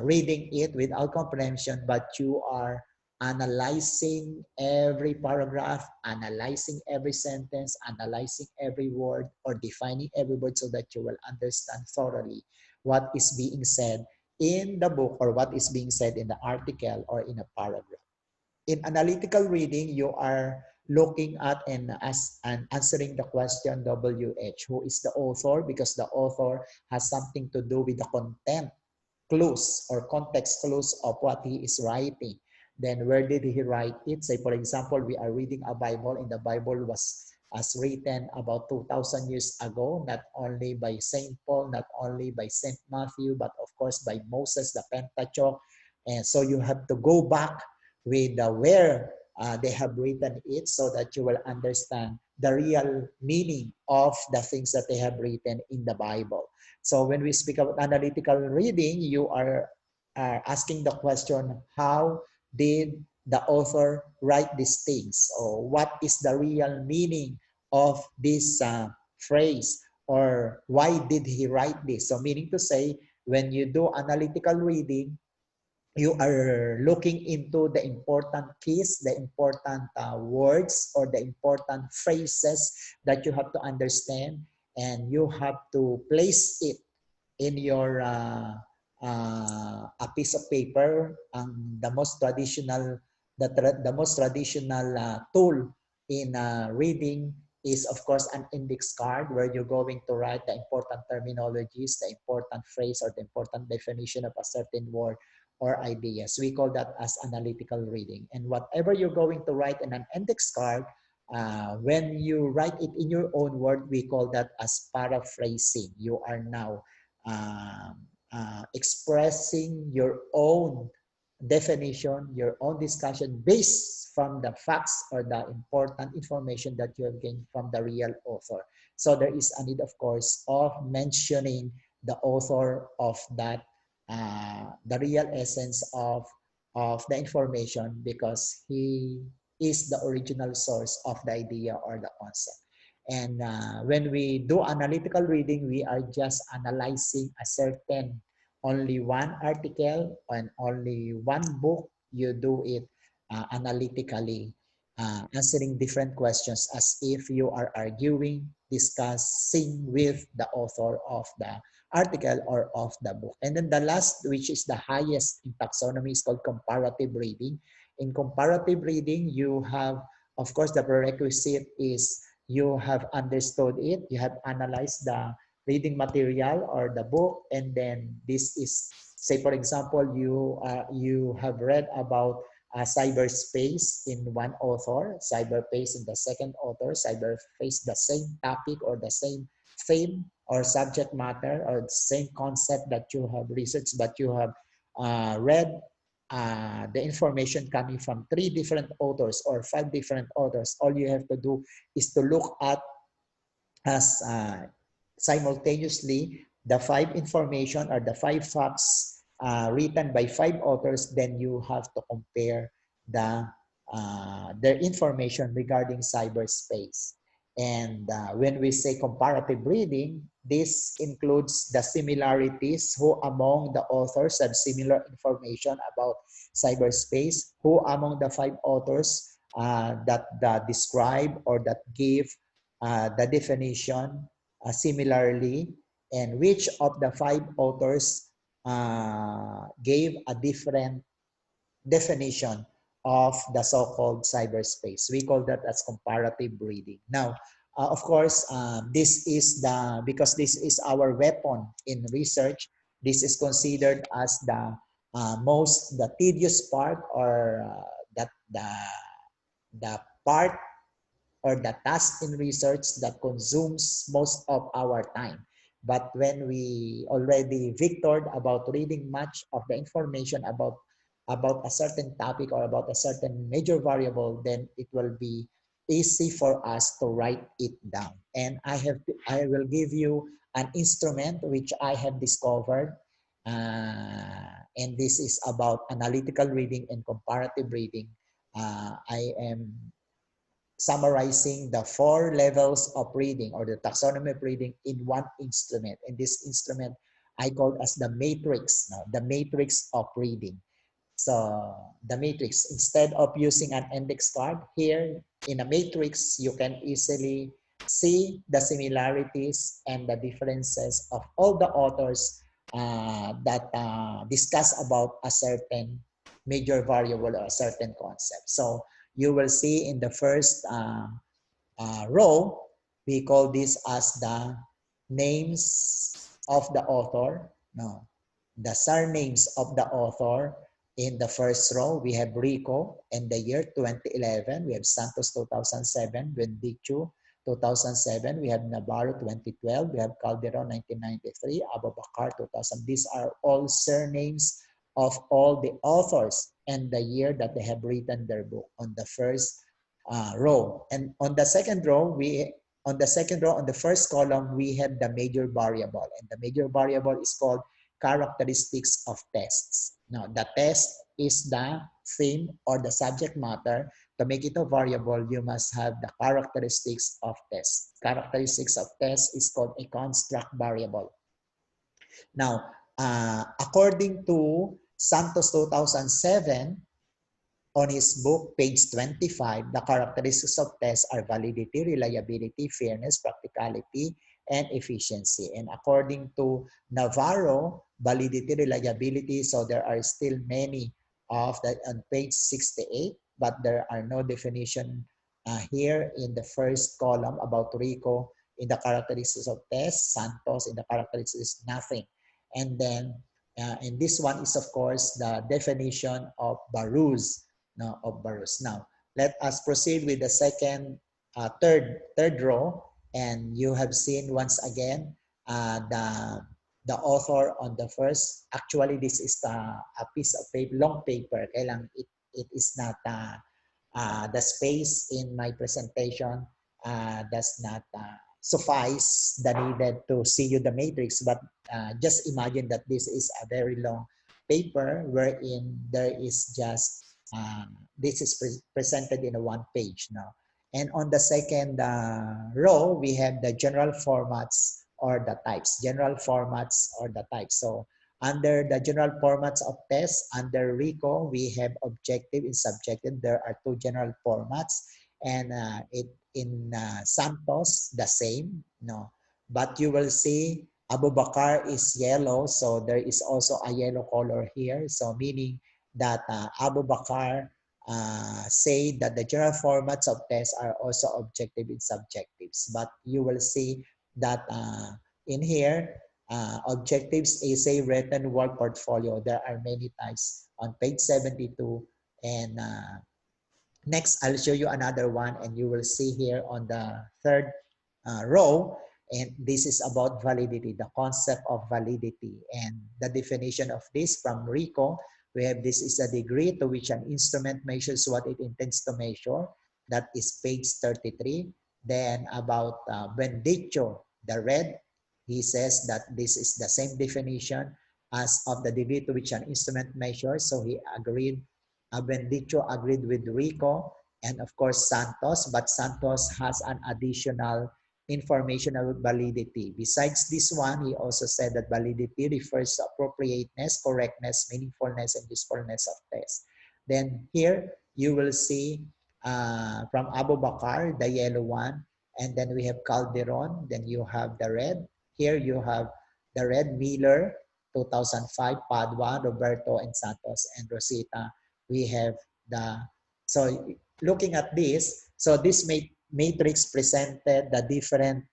reading it without comprehension, but you are analyzing every paragraph, analyzing every sentence, analyzing every word, or defining every word, so that you will understand thoroughly what is being said in the book, or what is being said in the article or in a paragraph. In analytical reading, you are looking at and answering the question WH, who is the author, because the author has something to do with the content clues or context clues of what he is writing. Then where did he write it? Say, for example, we are reading a Bible, and the Bible was as written about 2,000 years ago, not only by St. Paul, not only by St. Matthew, but of course by Moses, the Pentateuch. And so you have to go back with where they have written it, so that you will understand the real meaning of the things that they have written in the Bible. So when we speak about analytical reading, you are asking the question, how did the author write these things? Or what is the real meaning of this phrase? Or why did he write this? So meaning to say, when you do analytical reading, you are looking into the important keys, the important words, or the important phrases that you have to understand, and you have to place it in your a piece of paper, the most traditional, the most traditional tool in reading is of course an index card where you're going to write the important terminologies, the important phrase, or the important definition of a certain word or ideas. We call that as analytical reading. And whatever you're going to write in an index card, when you write it in your own word, we call that as paraphrasing. You are now expressing your own definition, your own discussion based from the facts or the important information that you have gained from the real author. So there is a need, of course, of mentioning the author of that, the real essence of the information, because he is the original source of the idea or the concept. And when we do analytical reading, we are just analyzing a certain, only one article and only one book. You do it analytically, answering different questions as if you are arguing, discussing with the author of the article or of the book. And then the last, which is the highest in taxonomy, is called comparative reading. In comparative reading, you have, of course, the prerequisite is you have understood it, you have analyzed the reading material or the book, and then this is, say for example, you have read about cyberspace in one author, cyberspace in the second author, cyberspace the same topic or the same theme or subject matter or the same concept that you have researched, but you have read the information coming from 3 different authors or 5 different authors. All you have to do is to look at as simultaneously the 5 information or the 5 facts written by 5 authors. Then you have to compare their information regarding cyberspace. And when we say comparative reading, this includes the similarities, who among the authors have similar information about cyberspace, who among the 5 authors that describe or that give the definition similarly, and which of the 5 authors gave a different definition of the so-called cyberspace. We call that as comparative reading. Now, of course, this is because this is our weapon in research, this is considered as the tedious part, or that the part or the task in research that consumes most of our time. But when we already victored about reading much of the information about a certain topic or about a certain major variable, then it will be easy for us to write it down. And I will give you an instrument which I have discovered, and this is about analytical reading and comparative reading. I am summarizing the 4 levels of reading or the taxonomy of reading in one instrument. And this instrument I call as the matrix, the matrix of reading. So the matrix, instead of using an index card, here in a matrix, you can easily see the similarities and the differences of all the authors that discuss about a certain major variable or a certain concept. So you will see in the first row, we call this as the names of the author. No, the surnames of the author. In the first row, we have Rico in the year 2011. We have Santos 2007, Bendichu 2007. We have Navarro 2012. We have Calderon 1993, Abubakar 2000. These are all surnames of all the authors and the year that they have written their book on the first row. And on the second row, on the first column, we have the major variable, and the major variable is called characteristics of tests. Now, the test is the theme or the subject matter. To make it a variable, you must have the characteristics of test. Characteristics of test is called a construct variable. Now, according to Santos 2007, on his book, page 25, the characteristics of tests are validity, reliability, fairness, practicality, and efficiency. And according to Navarro, validity, reliability. So there are still many of that on page 68, but there are no definition here in the first column about RICO in the characteristics of test, Santos in the characteristics, nothing. And then and this one is of course the definition of Barus, no, of Barus. Now let us proceed with the second, third row, and you have seen once again the author on the first. Actually, this is a piece of paper, long paper. Kailang it is not the space in my presentation does not suffice the needed to see you the matrix, but just imagine that this is a very long paper wherein there is just this is presented in a one page now. And on the second row, we have the general formats or the types, general formats or the types. So under the general formats of tests, under RICO, we have objective and subjective. There are two general formats, and in Santos, the same. No, but you will see Abu Bakar is yellow, so there is also a yellow color here. So meaning that Abu Bakar say that the general formats of tests are also objective and subjectives. But you will see that in here, objectives, essay, written, work, portfolio, there are many types on page 72. And next, I'll show you another one, and you will see here on the third row, and this is about validity, the concept of validity, and the definition of this from RICO. We have this is a degree to which an instrument measures what it intends to measure. That is page 33. Then about Bendicho, the red, he says that this is the same definition as of the degree to which an instrument measures. So he agreed, Bendicho agreed with RICO and of course Santos, but Santos has an additional information about validity. Besides this one, he also said that validity refers to appropriateness, correctness, meaningfulness, and usefulness of tests. Then here you will see from Abu Bakar, the yellow one, and then we have Calderon, then you have the red. Here you have the red, Miller, 2005, Padua, Roberto, and Santos, and Rosita. We have the, so looking at this, so this matrix presented the different,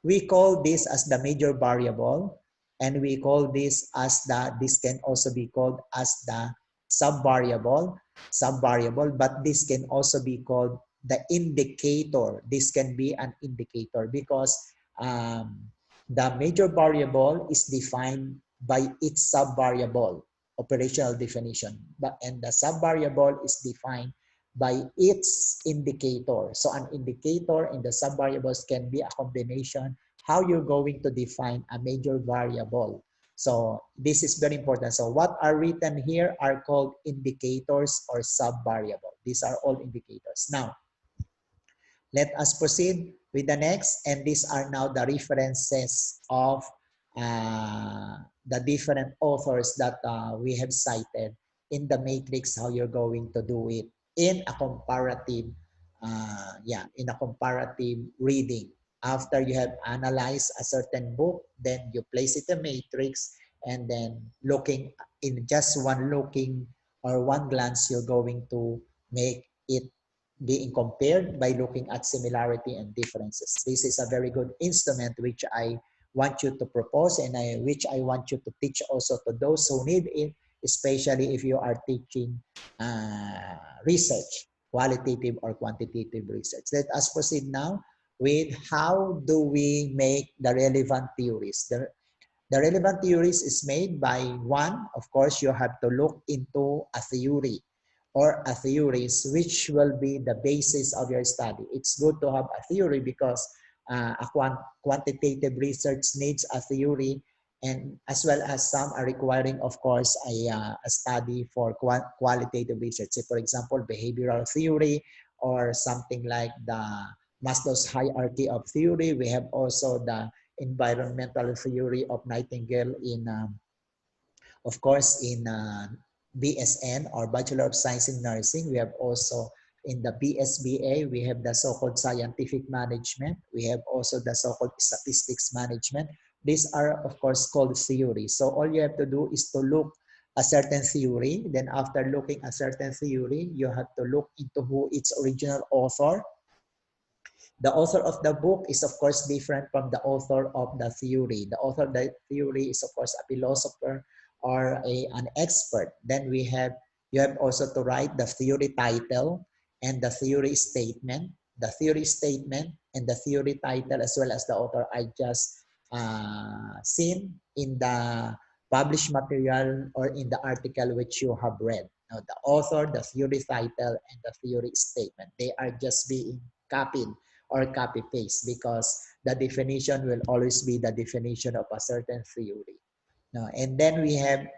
we call this as the major variable, and we call this as the, this can also be called as the subvariable, but this can also be called the indicator. This can be an indicator because the major variable is defined by its subvariable, operational definition, and the subvariable is defined by its indicator. So an indicator and the subvariables can be a combination how you're going to define a major variable. So this is very important. So what are written here are called indicators or subvariable. These are all indicators. Now, let us proceed with the next, and these are now the references of the different authors that we have cited in the matrix, how you're going to do it in a comparative, in a comparative reading. After you have analyzed a certain book, then you place it in a matrix, and then looking in just one looking or one glance, you're going to make it being compared by looking at similarity and differences. This is a very good instrument which I want you to propose, and which I want you to teach also to those who need it, especially if you are teaching research, qualitative or quantitative research. Let us proceed now with how do we make the relevant theories. The relevant theories is made by one, of course, you have to look into a theory or a theories which will be the basis of your study. It's good to have a theory because a quantitative research needs a theory, and as well as some are requiring, of course, a study for qualitative research. Say, for example, behavioral theory or something like the Maslow's hierarchy of theory. We have also the environmental theory of Nightingale in, of course, in BSN or Bachelor of Science in Nursing. We have also in the BSBA, we have the so-called scientific management. We have also the so-called statistics management. These are, of course, called theory. So all you have to do is to look a certain theory. Then after looking a certain theory, you have to look into who its original author. The author of the book is, of course, different from the author of the theory. The author of the theory is, of course, a philosopher or an expert. Then you have also to write the theory title and the theory statement. The theory statement and the theory title, as well as the author, are just seen in the published material or in the article which you have read. Now, the author, the theory title, and the theory statement, they are just being copied or copy paste, because the definition will always be the definition of a certain theory. No, and then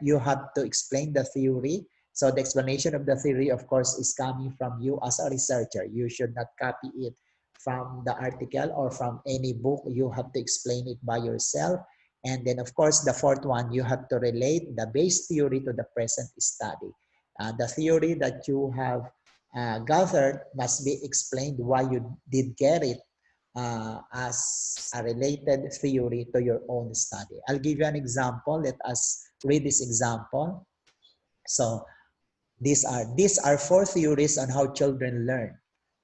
you have to explain the theory. So the explanation of the theory, of course, is coming from you as a researcher. You should not copy it from the article or from any book. You have to explain it by yourself. And then, of course, the fourth one, you have to relate the base theory to the present study. The theory that you have gathered must be explained why you did get it as a related theory to your own study. I'll give you an example. Let us read this example. So these are four theories on how children learn.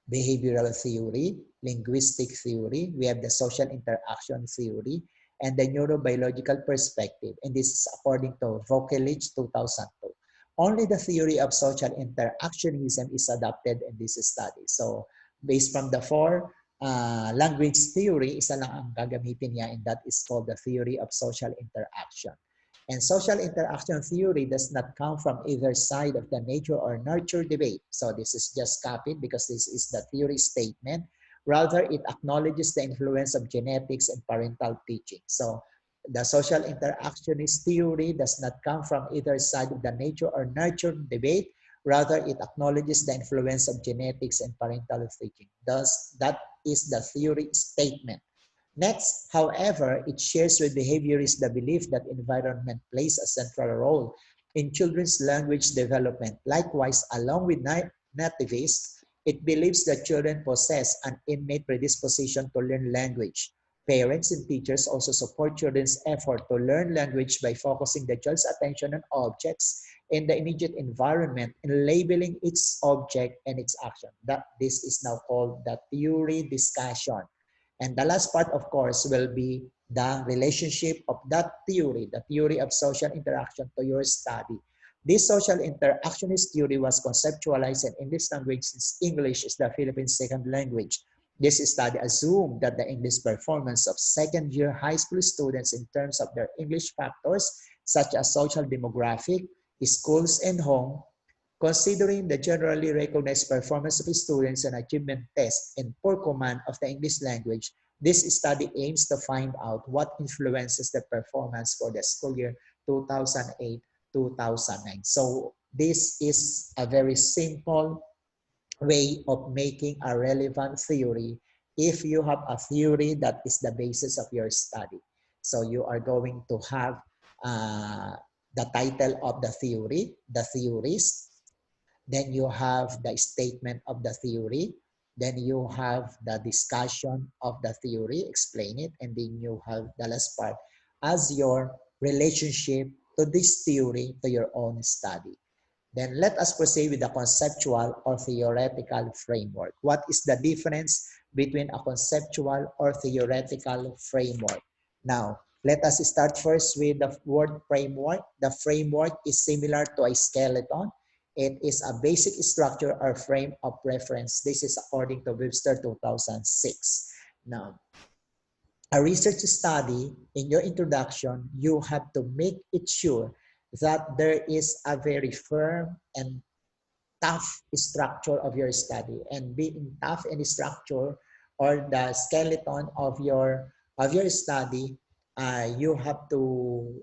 Behavioral theory, linguistic theory, we have the social interaction theory, and the neurobiological perspective. And this is according to Vokelich 2002. Only the theory of social interactionism is adopted in this study. So based from the four, language theory, isa lang ang gagamitin niya, and that is called the theory of social interaction. And social interaction theory does not come from either side of the nature or nurture debate. So this is just copied because this is the theory statement. Rather, it acknowledges the influence of genetics and parental teaching. So the social interactionist theory does not come from either side of the nature or nurture debate. Rather, it acknowledges the influence of genetics and parental teaching. Thus, that is the theory statement. Next, however, it shares with behaviorists the belief that environment plays a central role in children's language development. Likewise, along with nativists, it believes that children possess an innate predisposition to learn language. Parents and teachers also support children's effort to learn language by focusing the child's attention on objects in the immediate environment and labeling its object and its action. This is now called the theory discussion. And the last part, of course, will be the relationship of that theory, the theory of social interaction, to your study. This social interactionist theory was conceptualized in English language since English is the Philippine second language. This study assumed that the English performance of second-year high school students in terms of their English factors, such as social demographic, schools, and home, considering the generally recognized performance of students and achievement tests and poor command of the English language, this study aims to find out what influences the performance for the school year 2008-2009. So this is a very simple way of making a relevant theory if you have a theory that is the basis of your study. So you are going to have the title of the theory, the theories, then you have the statement of the theory, then you have the discussion of the theory, explain it, and then you have the last part as your relationship to this theory to your own study. Then let us proceed with the conceptual or theoretical framework. What is the difference between a conceptual or theoretical framework? Now, let us start first with the word framework. The framework is similar to a skeleton. It is a basic structure or frame of reference. This is according to Webster 2006. Now, a research study, in your introduction, you have to make it sure that there is a very firm and tough structure of your study. And being tough and structure, or the skeleton of your study, you have to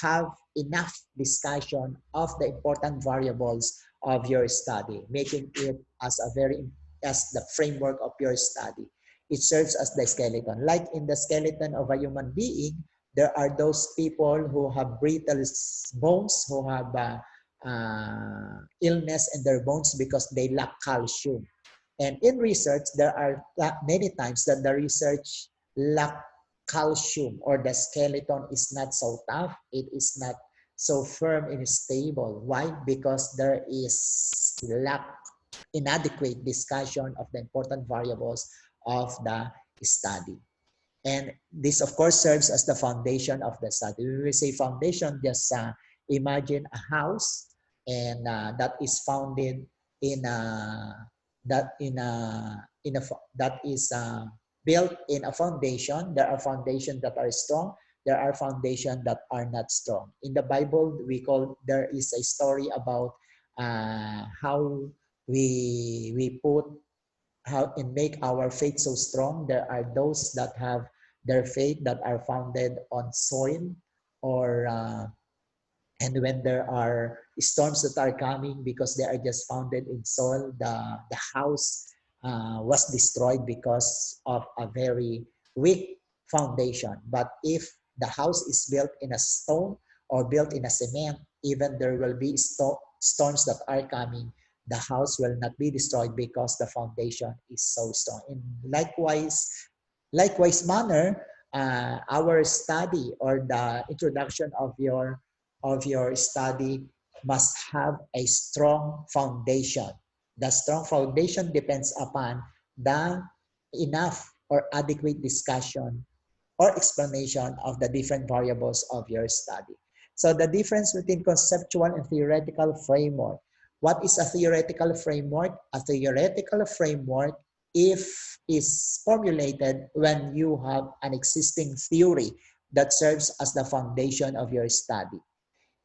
have enough discussion of the important variables of your study, making it as the framework of your study. It serves as the skeleton. Like in the skeleton of a human being, there are those people who have brittle bones, who have illness in their bones because they lack calcium. And in research, there are many times that the research lack calcium or the skeleton is not so tough, it is not so firm and stable. Why? Because there is lack, inadequate discussion of the important variables of the study. And this, of course, serves as the foundation of the study. When we say foundation, just imagine a house, and that is founded in a that is built in a foundation. There are foundations that are strong. There are foundations that are not strong. In the Bible, there is a story about how we put how and make our faith so strong. There are those that have their faith that are founded on soil, or and when there are storms that are coming, because they are just founded in soil, the house was destroyed because of a very weak foundation. But if the house is built in a stone or built in a cement, even there will be storms that are coming, the house will not be destroyed because the foundation is so strong. In likewise manner, our study or the introduction of your study must have a strong foundation. The strong foundation depends upon the enough or adequate discussion or explanation of the different variables of your study. So the difference between conceptual and theoretical framework. What is a theoretical framework? A theoretical framework if is formulated when you have an existing theory that serves as the foundation of your study.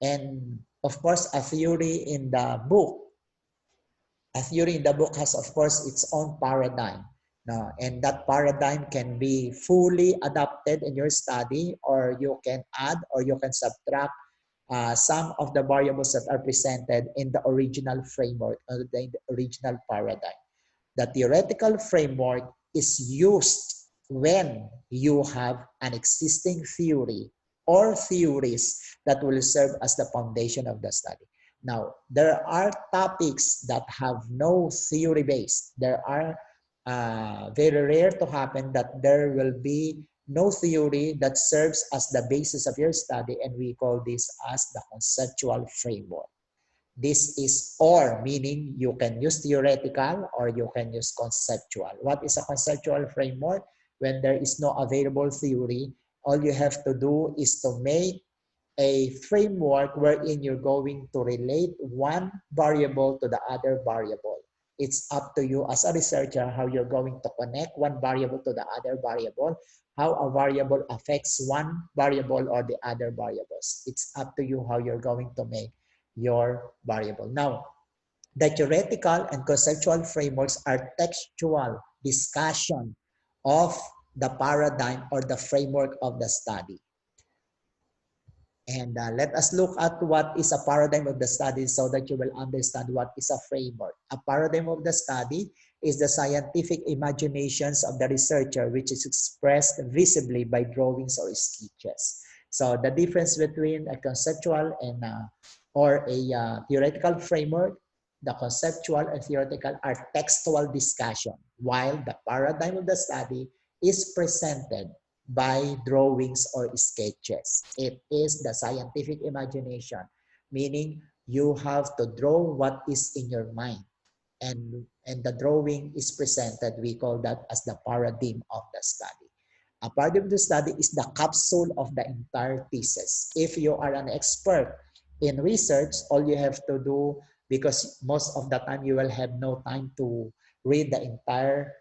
And of course, a theory in the book has, of course, its own paradigm. No? And that paradigm can be fully adapted in your study, or you can add or you can subtract some of the variables that are presented in the original framework, the original paradigm. The theoretical framework is used when you have an existing theory or theories that will serve as the foundation of the study. Now, there are topics that have no theory base. There are very rare to happen that there will be no theory that serves as the basis of your study, and we call this as the conceptual framework. This is or, meaning you can use theoretical or you can use conceptual. What is a conceptual framework? When there is no available theory, all you have to do is to make a framework wherein you're going to relate one variable to the other variable. It's up to you as a researcher how you're going to connect one variable to the other variable, how a variable affects one variable or the other variables. It's up to you how you're going to make your variable. Now, the theoretical and conceptual frameworks are textual discussion of the paradigm or the framework of the study. And let us look at what is a paradigm of the study so that you will understand what is a framework. A paradigm of the study is the scientific imaginations of the researcher, which is expressed visibly by drawings or sketches. So the difference between a conceptual and or a theoretical framework, the conceptual and theoretical are textual discussion, while the paradigm of the study is presented by drawings or sketches. It is the scientific imagination, meaning you have to draw what is in your mind. And the drawing is presented, we call that as the paradigm of the study. A paradigm of the study is the capsule of the entire thesis. If you are an expert in research, all you have to do, because most of the time you will have no time to read the entire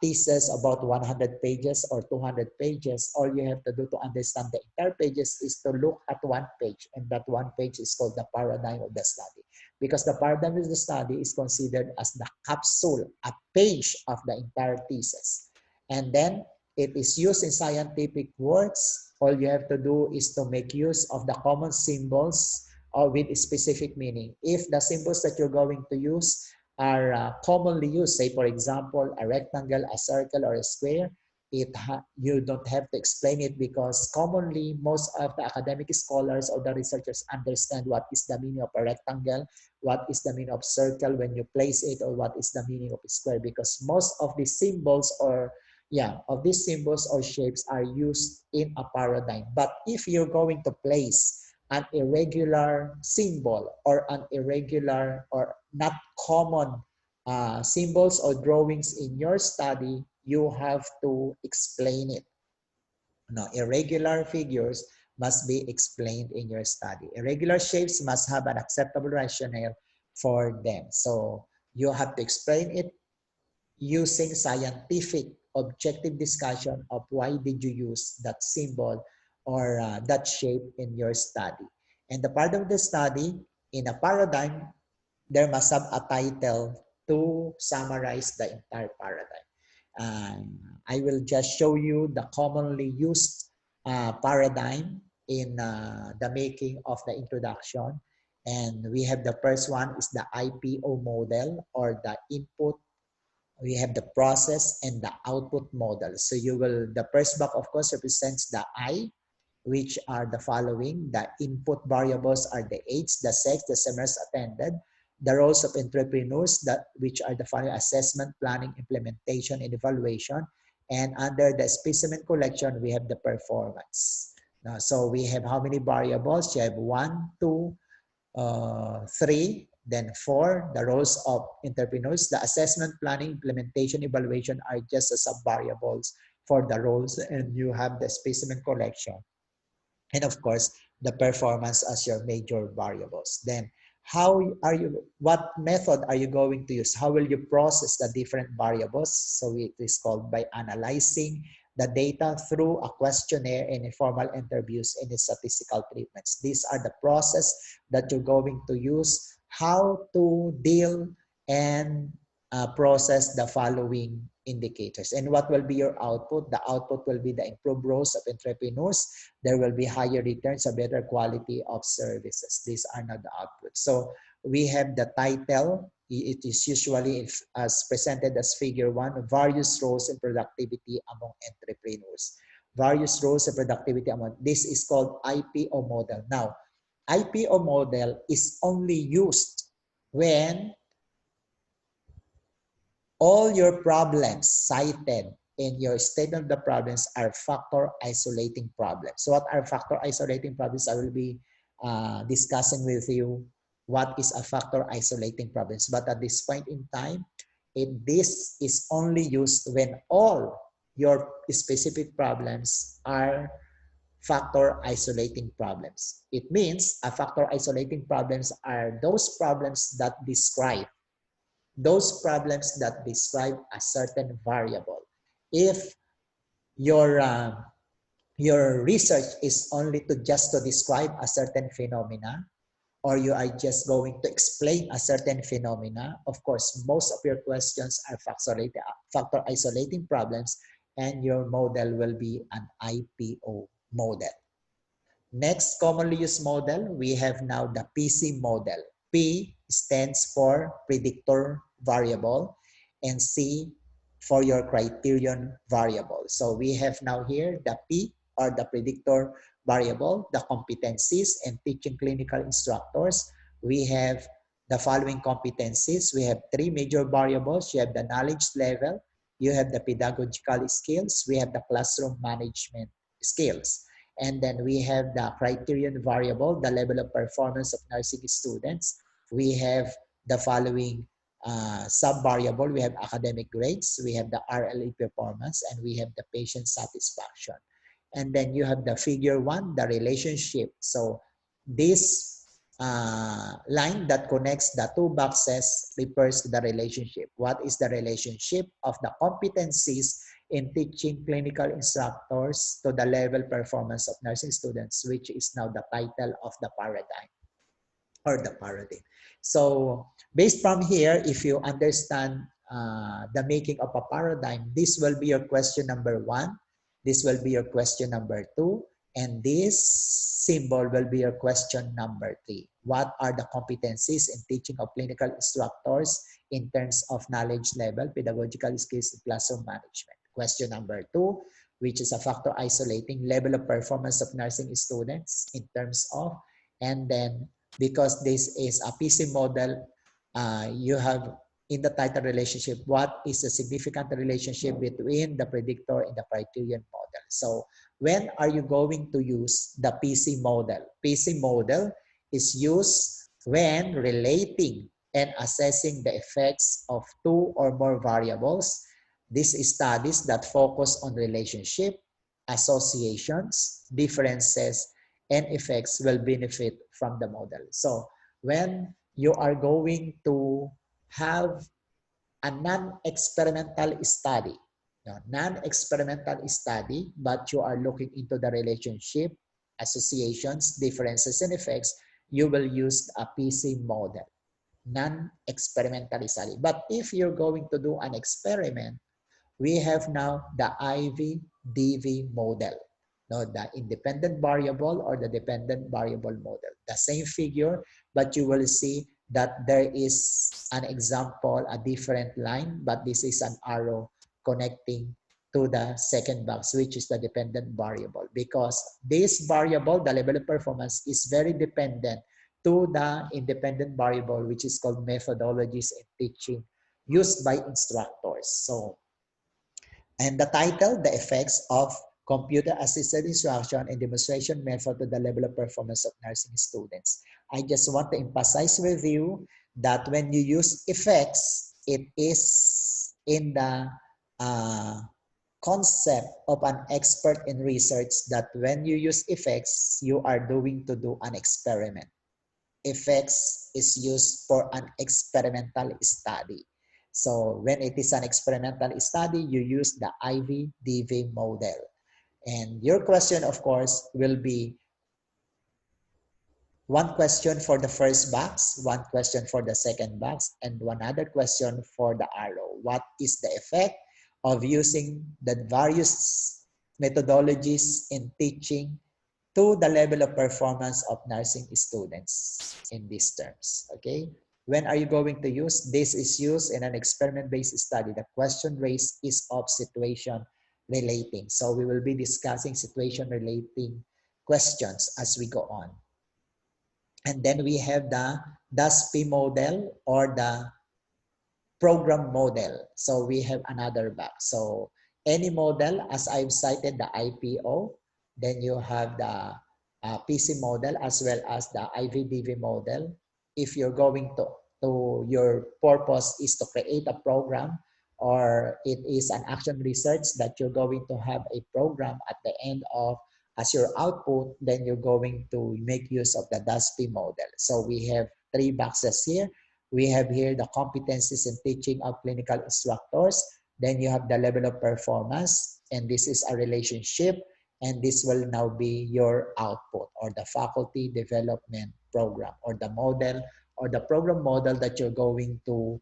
thesis about 100 pages or 200 pages, all you have to do to understand the entire pages is to look at one page, and that one page is called the paradigm of the study, because the paradigm of the study is considered as the capsule, a page of the entire thesis. And then it is used in scientific works. All you have to do is to make use of the common symbols or with a specific meaning. If the symbols that you're going to use are commonly used, say for example, a rectangle, a circle, or a square, you don't have to explain it, because commonly most of the academic scholars or the researchers understand what is the meaning of a rectangle, what is the meaning of circle when you place it, or what is the meaning of a square, because most of the symbols or of these symbols or shapes are used in a paradigm. But if you're going to place an irregular symbol or an irregular or not common symbols or drawings in your study, you have to explain it. No, irregular figures must be explained in your study. Irregular shapes must have an acceptable rationale for them. So you have to explain it using scientific objective discussion of why did you use that symbol or that shape in your study. And the part of the study in a paradigm, there must have a title to summarize the entire paradigm. I will just show you the commonly used paradigm in the making of the introduction. And we have the first one is the IPO model, or the input. We have the process and the output model. So you will, the first box of course represents the I, which are the following. The input variables are the age, the sex, the seminars attended, the roles of entrepreneurs, that which are the following: assessment, planning, implementation, and evaluation. And under the specimen collection, we have the performance. Now, so we have how many variables? You have 1, 2, 3, then 4, the roles of entrepreneurs. The assessment, planning, implementation, evaluation are just the sub variables for the roles, and you have the specimen collection. And of course, the performance as your major variables. Then how are you, what method are you going to use? How will you process the different variables? So it is called by analyzing the data through a questionnaire and informal interviews and statistical treatments. These are the process that you're going to use. How to deal and process the following indicators. And what will be your output? The output will be the improved roles of entrepreneurs. There will be higher returns, a better quality of services. These are not the outputs. So we have the title. It is usually as presented as figure 1, various roles in productivity among entrepreneurs. Various roles in productivity among, this is called IPO model. Now, IPO model is only used when all your problems cited in your statement of the problems are factor isolating problems. So what are factor isolating problems? I will be discussing with you what is a factor isolating problems. But at this point in time, this is only used when all your specific problems are factor isolating problems. It means a factor isolating problems are those problems that describe a certain variable. If your research is only to describe a certain phenomena, or you are just going to explain a certain phenomena, of course, most of your questions are factor isolating problems, and your model will be an IPO model. Next commonly used model, we have now the PC model. P stands for predictor variable, and C for your criterion variable. So we have now here the P, or the predictor variable, the competencies and teaching clinical instructors. We have the following competencies. We have 3 major variables. You have the knowledge level, you have the pedagogical skills, we have the classroom management skills. And then we have the criterion variable, the level of performance of nursing students. We have the following sub-variable. We have academic grades, we have the RLE performance, and we have the patient satisfaction. And then you have the figure 1, the relationship. So this line that connects the 2 boxes refers to the relationship. What is the relationship of the competencies in teaching clinical instructors to the level performance of nursing students, which is now the title of the paradigm or the paradigm. So based from here, if you understand the making of a paradigm, this will be your question number 1, this will be your question number 2, and this symbol will be your question number 3. What are the competencies in teaching of clinical instructors in terms of knowledge level, pedagogical skills, and classroom management? Question number 2, which is a factor isolating level of performance of nursing students in terms of, and then because this is a PC model, you have in the title relationship, what is the significant relationship between the predictor and the criterion model. So when are you going to use the PC model? PC model is used when relating and assessing the effects of two or more variables. These studies that focus on relationship, associations, differences, and effects will benefit from the model. So when you are going to have a non-experimental study, non-experimental study, but you are looking into the relationship, associations, differences, and effects, you will use a PC model, non-experimental study. But if you're going to do an experiment, we have now the IV-DV model, no, the independent variable or the dependent variable model. The same figure, but you will see that there is an example, a different line, but this is an arrow connecting to the second box, which is the dependent variable, because this variable, the level of performance, is very dependent to the independent variable, which is called methodologies in teaching used by instructors. So, and the title, the effects of computer-assisted instruction and demonstration method to the level of performance of nursing students. I just want to emphasize with you that when you use effects, it is in the concept of an expert in research that when you use effects, you are doing to do an experiment. Effects is used for an experimental study. So when it is an experimental study, you use the IV-DV model. And your question, of course, will be one question for the first box, one question for the second box, and one other question for the arrow. What is the effect of using the various methodologies in teaching to the level of performance of nursing students in these terms, okay? When are you going to use? This is used in an experiment-based study. The question raised is of situation relating. So we will be discussing situation relating questions as we go on. And then we have the DASP model or the program model. So we have another box. So any model, as I've cited, the IPO, then you have the PC model as well as the IVDV model. If you're going to your purpose is to create a program or it is an action research that you're going to have a program at the end of as your output, then you're going to make use of the DASP model. So we have three boxes here. We have here the competencies in teaching of clinical instructors. Then you have the level of performance, and this is a relationship, and this will now be your output or the faculty development program or the model or the program model that you're going to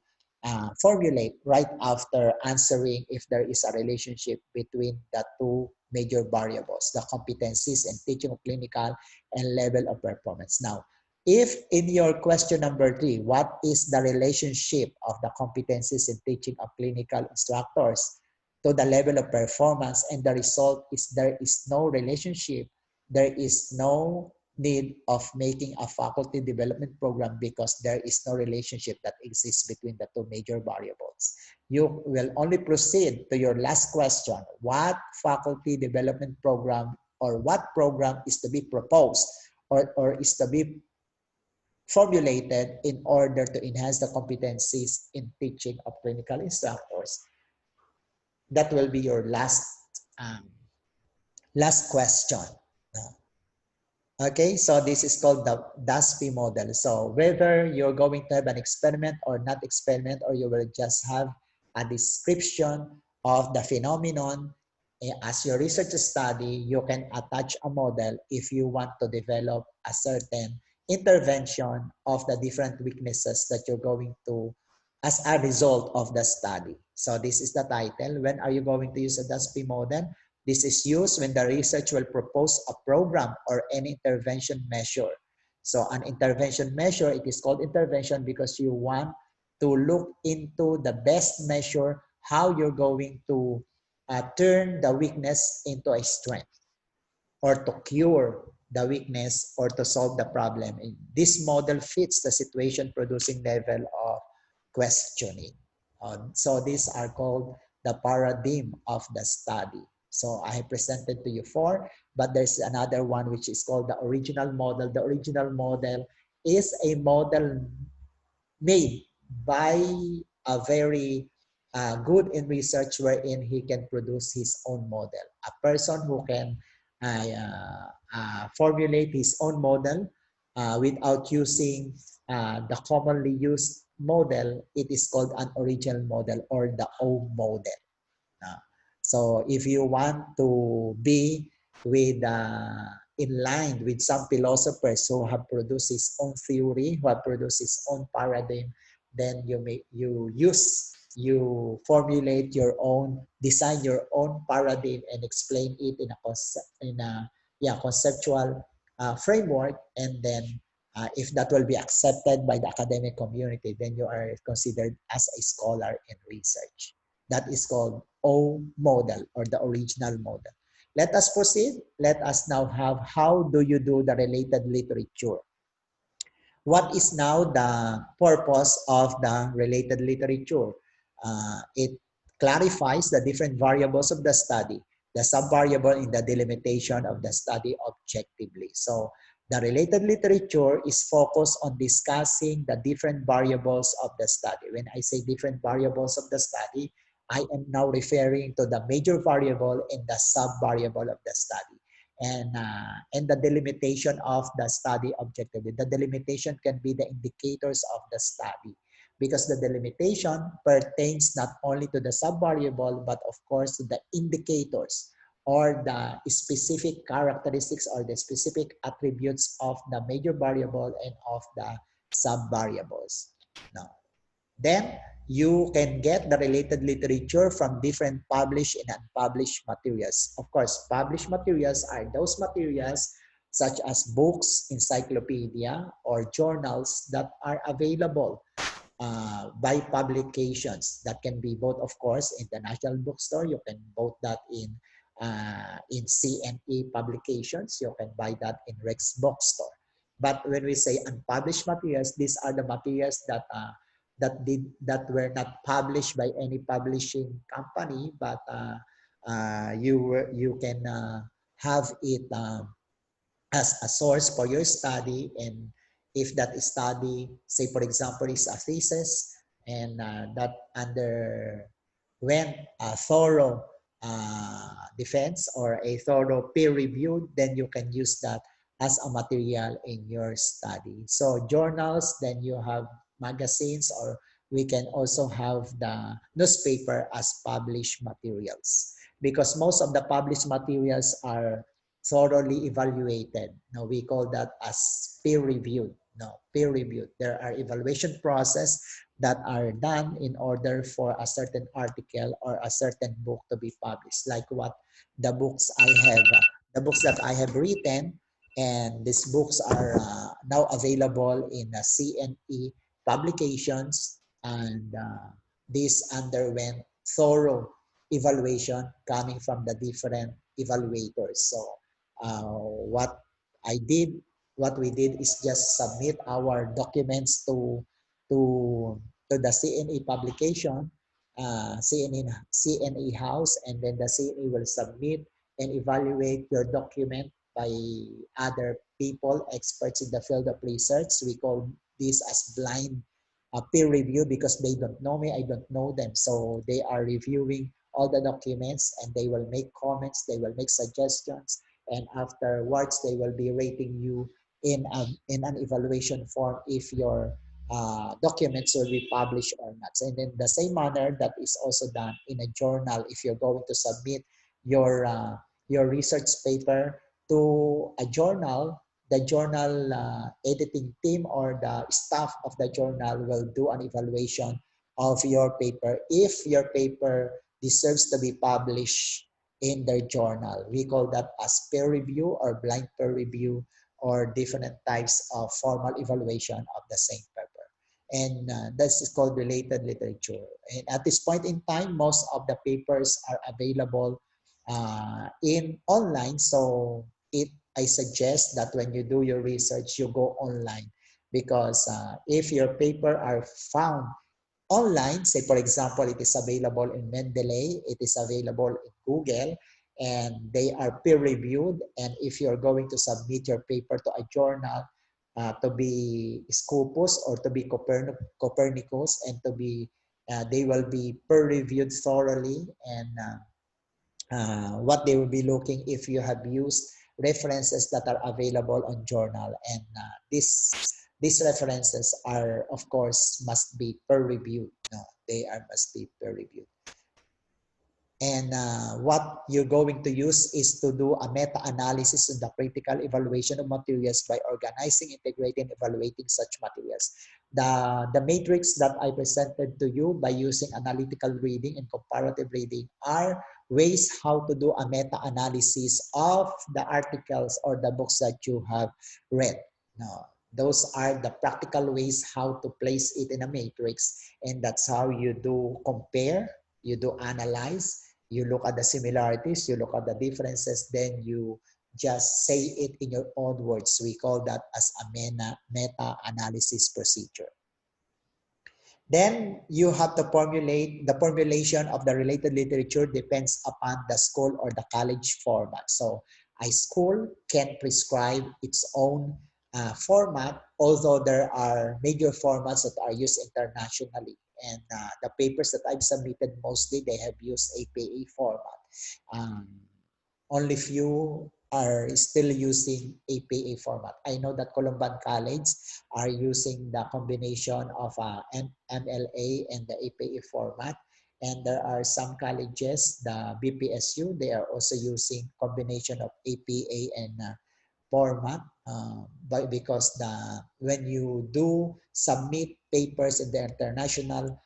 formulate right after answering if there is a relationship between the two major variables, the competencies in teaching of clinical and level of performance. Now, if in your question number 3, what is the relationship of the competencies in teaching of clinical instructors to the level of performance, and the result is there is no relationship, there is no need of making a faculty development program because there is no relationship that exists between the two major variables. You will only proceed to your last question. What faculty development program or what program is to be proposed or is to be formulated in order to enhance the competencies in teaching of clinical instructors? That will be your last question. Okay, so this is called the DASP model. So whether you're going to have an experiment or not experiment, or you will just have a description of the phenomenon as your research study, you can attach a model if you want to develop a certain intervention of the different weaknesses that you're going to as a result of the study. So this is the title. When are you going to use a DASP model? This is used when the research will propose a program or an intervention measure. So an intervention measure, it is called intervention because you want to look into the best measure, how you're going to turn the weakness into a strength or to cure the weakness or to solve the problem. This model fits the situation producing level of questioning. So these are called the paradigm of the study. So I presented to you four, but there's another one which is called the original model. The original model is a model made by a very good in research wherein he can produce his own model. A person who can formulate his own model without using the commonly used model, it is called an original model or the O model. Uh, so if you want to be with in line with some philosophers who have produced his own theory, who have produced his own paradigm, then you formulate your own, design your own paradigm and explain it in a conceptual framework, and then if that will be accepted by the academic community, then you are considered as a scholar in research. That is called O model or the original model. Let us proceed. Let us now have how do you do the related literature. What is now the purpose of the related literature? It clarifies the different variables of the study, the sub-variable in the delimitation of the study objectively. So the related literature is focused on discussing the different variables of the study. When I say different variables of the study, I am now referring to the major variable and the sub-variable of the study. And the delimitation of the study objectively. The delimitation can be the indicators of the study, because the delimitation pertains not only to the sub-variable, but of course to the indicators or the specific characteristics or the specific attributes of the major variable and of the sub-variables. Now, then you can get the related literature from different published and unpublished materials. Of course, published materials are those materials such as books, encyclopedia, or journals that are available by publications. That can be both, of course, international bookstore. You can buy that in CNE publications. You can buy that in Rex bookstore. But when we say unpublished materials, these are the materials that were not published by any publishing company, but you can have it as a source for your study. And if that study, say for example, is a thesis, and that underwent a thorough defense or a thorough peer review, then you can use that as a material in your study. So journals, then you have magazines, or we can also have the newspaper as published materials, because most of the published materials are thoroughly evaluated. Now we call that as peer reviewed. No, peer reviewed. There are evaluation process that are done in order for a certain article or a certain book to be published. Like what the books I have, the books that I have written, and these books are now available in CNE publications, and this underwent thorough evaluation coming from the different evaluators. So what I did, what we did is just submit our documents to to the CNE publication, CNE house, and then the CNE will submit and evaluate your document by other people, experts in the field of research. We call this as blind peer review, because they don't know me, I don't know them. So they are reviewing all the documents, and they will make comments, they will make suggestions, and afterwards they will be rating you in an evaluation form if your documents will be published or not. And in the same manner, that is also done in a journal. If you're going to submit your research paper to a journal, the journal editing team or the staff of the journal will do an evaluation of your paper if your paper deserves to be published in their journal. We call that as peer review or blind peer review, or different types of formal evaluation of the same paper. And this is called related literature. And at this point in time, most of the papers are available in online. So I suggest that when you do your research, you go online, because if your paper are found online, say for example, it is available in Mendeley, it is available in Google, and they are peer-reviewed. And if you're going to submit your paper to a journal, to be Scopus or to be Copernicus, and to be, they will be peer-reviewed thoroughly, and what they will be looking if you have used references that are available on journal. And these references are, of course, must be peer reviewed. No, they are must be peer reviewed. And what you're going to use is to do a meta-analysis of the critical evaluation of materials by organizing, integrating, evaluating such materials. The matrix that I presented to you by using analytical reading and comparative reading are ways how to do a meta-analysis of the articles or the books that you have read. Now, those are the practical ways how to place it in a matrix, and that's how you do compare, you do analyze, you look at the similarities, you look at the differences, then you just say it in your own words. We call that as a meta-analysis procedure. Then you have to formulate. The formulation of the related literature depends upon the school or the college format. So a school can prescribe its own format, although there are major formats that are used internationally. And the papers that I've submitted, mostly they have used APA format. Um, Only few are still using APA format. I know that Columban College are using the combination of MLA and the APA format. And there are some colleges, the BPSU, they are also using combination of APA and format, but because when you do submit papers in the international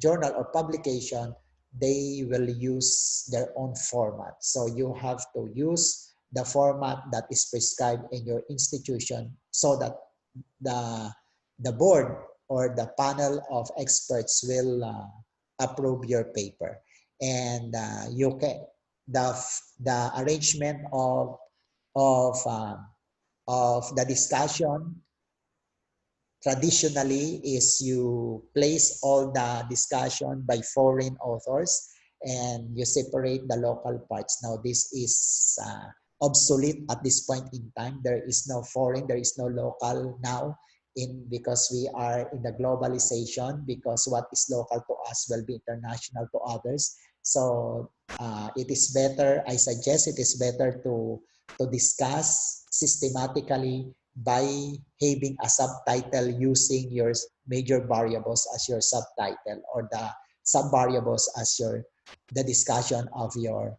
journal or publication, they will use their own format. So you have to use the format that is prescribed in your institution, so that the the board or the panel of experts will approve your paper. And you can the the arrangement of um, of the discussion traditionally is you place all the discussion by foreign authors, and you separate the local parts. Now this is obsolete at this point in time. There is no foreign, there is no local now, because we are in the globalization, because what is local to us will be international to others. So it is better, I suggest it is better to discuss systematically by having a subtitle using your major variables as your subtitle, or the sub-variables as the discussion of your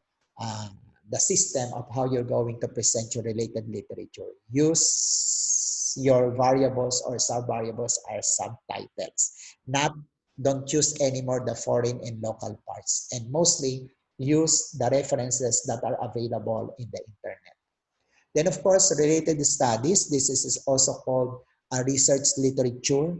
the system of how you're going to present your related literature. Use your variables or sub-variables as subtitles. Don't use anymore the foreign and local parts, and mostly use the references that are available in the internet. Then, of course, related studies. This is also called a research literature.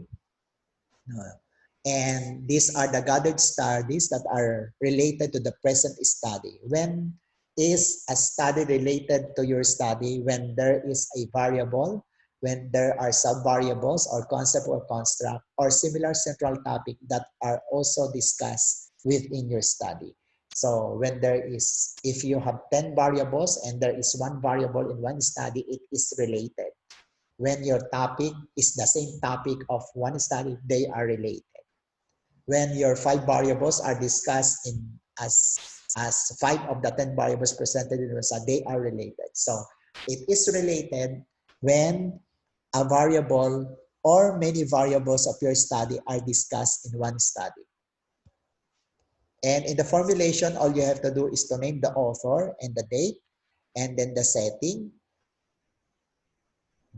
And these are the gathered studies that are related to the present study. When is a study related to your study? When there is a variable, when there are sub-variables or concept or construct or similar central topic that are also discussed within your study. So when there is, if you have 10 variables and there is one variable in one study, it is related. When your topic is the same topic of one study, they are related. When your 5 variables are discussed as 5 of the 10 variables presented in the study, they are related. So it is related when a variable or many variables of your study are discussed in one study. And in the formulation, all you have to do is to name the author and the date, and then the setting,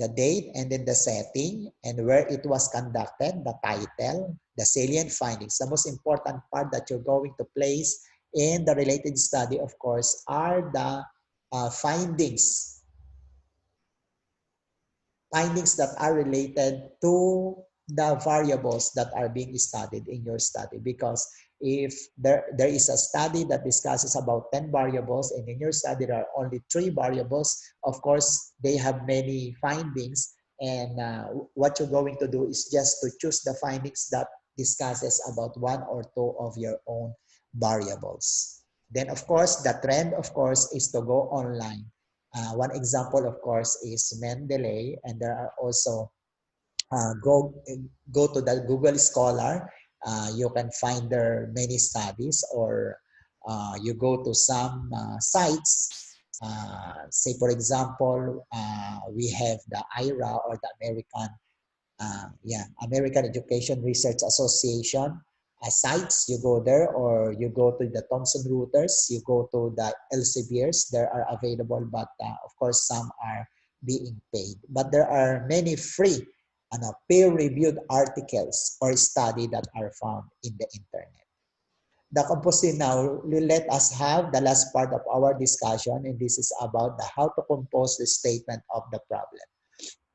and then the setting, and where it was conducted, the title, the salient findings. The most important part that you're going to place in the related study, of course, are the findings that are related to the variables that are being studied in your study. Because if there is a study that discusses about 10 variables and in your study there are only 3 variables, of course they have many findings, And what you're going to do is just to choose the findings that discusses about one or two of your own variables. Then, of course, the trend, of course, is to go online. One example, of course, is Mendeley, and there are also go to the Google Scholar. You can find there many studies, or you go to some sites. Say, for example, we have the IRA, or the American Education Research Association sites. You go there, or you go to the Thomson Reuters, you go to the Elsevier's. There are available, but of course some are being paid. But there are many free peer-reviewed articles or study that are found in the internet. The composite now, let us have the last part of our discussion, and this is about the how to compose the statement of the problem.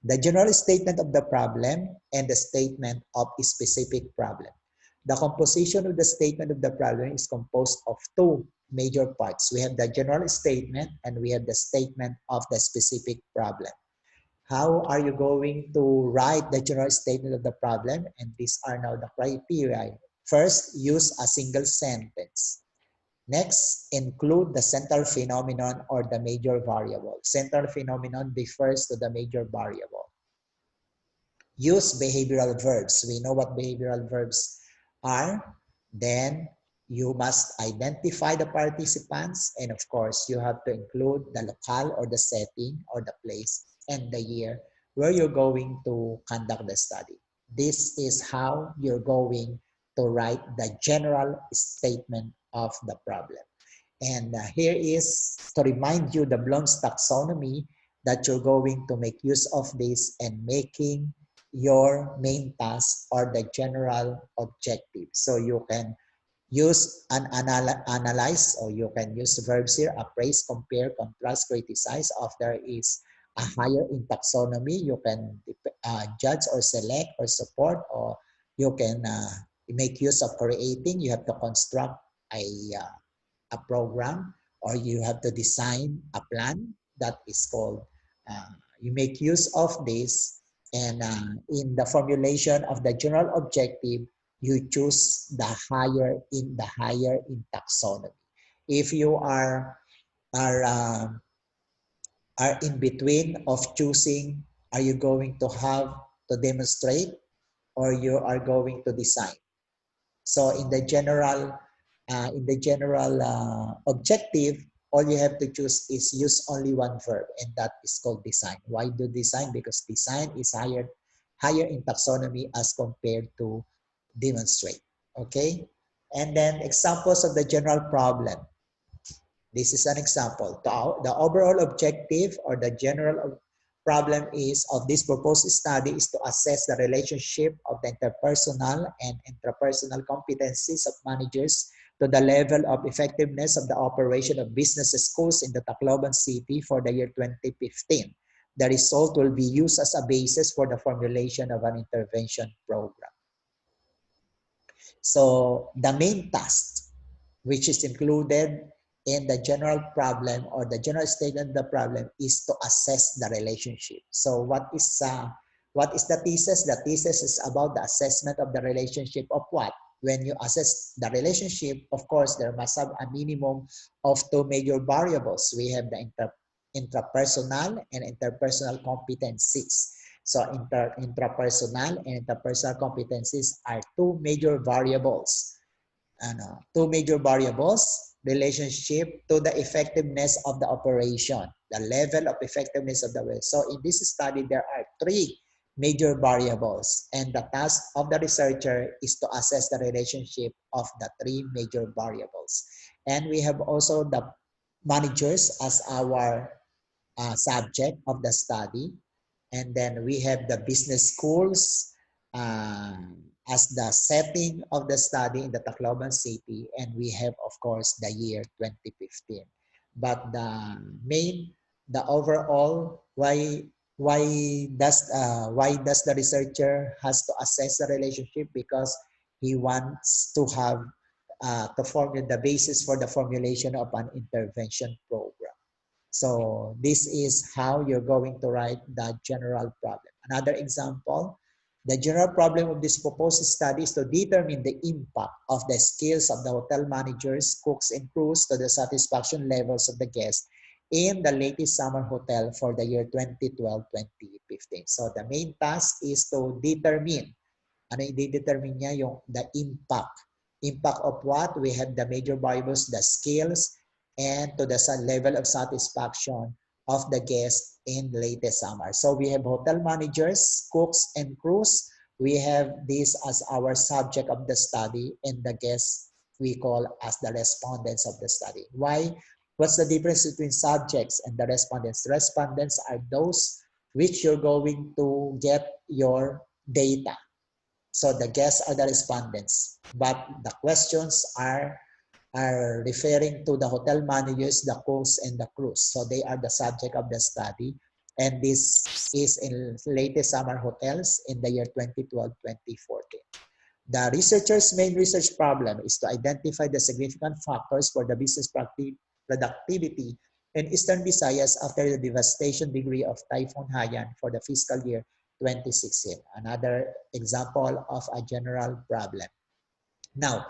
The general statement of the problem and the statement of a specific problem. The composition of the statement of the problem is composed of two major parts. We have the general statement and we have the statement of the specific problem. How are you going to write the general statement of the problem? And these are now the criteria. First, use a single sentence. Next, include the central phenomenon or the major variable. Central phenomenon refers to the major variable. Use behavioral verbs. We know what behavioral verbs are. Then you must identify the participants, and of course you have to include the locale or the setting or the place and the year where you're going to conduct the study. This is how you're going to write the general statement of the problem. And here is to remind you the Bloom's taxonomy, that you're going to make use of this and making your main task or the general objective. So you can use an analyze, or you can use verbs here: appraise, compare, contrast, criticize. If there is a higher in taxonomy, you can judge or select or support, or you can make use of creating. You have to construct a program, or you have to design a plan. That is called, you make use of this. And in the formulation of the general objective, you choose the higher in taxonomy. If you are uh, are in between of choosing, are you going to have to demonstrate, or you are going to design? So in the general objective, all you have to choose is use only one verb, and that is called design. Why do design? Because design is higher in taxonomy as compared to demonstrate. Okay, and then examples of the general problem. This is an example. The overall objective or the general problem is of this proposed study is to assess the relationship of the interpersonal and intrapersonal competencies of managers to the level of effectiveness of the operation of business schools in the Tacloban City for the year 2015. The result will be used as a basis for the formulation of an intervention program. So the main task, which is included in the general problem or the general statement of the problem, is to assess the relationship. So what is the thesis? The thesis is about the assessment of the relationship of what? When you assess the relationship, of course, there must have a minimum of two major variables. We have the intrapersonal and interpersonal competencies. So intrapersonal and interpersonal competencies are two major variables. Two major variables: relationship to the effectiveness of the operation, the level of effectiveness of the way. So in this study, there are three major variables, and the task of the researcher is to assess the relationship of the three major variables. And we have also the managers as our subject of the study. And then we have the business schools uh, as the setting of the study in the Tacloban City. And we have, of course, the year 2015. But the overall, why does the researcher has to assess the relationship? Because he wants to have to formulate the basis for the formulation of an intervention program. So this is how you're going to write the general problem. Another example, the general problem of this proposed study is to determine the impact of the skills of the hotel managers, cooks, and crews to the satisfaction levels of the guests in the latest summer hotel for the year 2012-2015. So the main task is to determine, ano yung i-determine niya? Yung the impact. Impact of what? We have the major variables, the skills, and to the level of satisfaction of the guests in latest summer. So we have hotel managers, cooks, and crews. We have this as our subject of the study, and the guests we call as the respondents of the study. Why? What's the difference between subjects and the respondents? Respondents are those which you're going to get your data. So the guests are the respondents, but the questions are referring to the hotel managers, the cooks, and the crews. So they are the subject of the study. And this is in latest summer hotels in the year 2012-2014. The researcher's main research problem is to identify the significant factors for the business productivity in Eastern Visayas after the devastation degree of Typhoon Haiyan for the fiscal year 2016. Another example of a general problem. Now,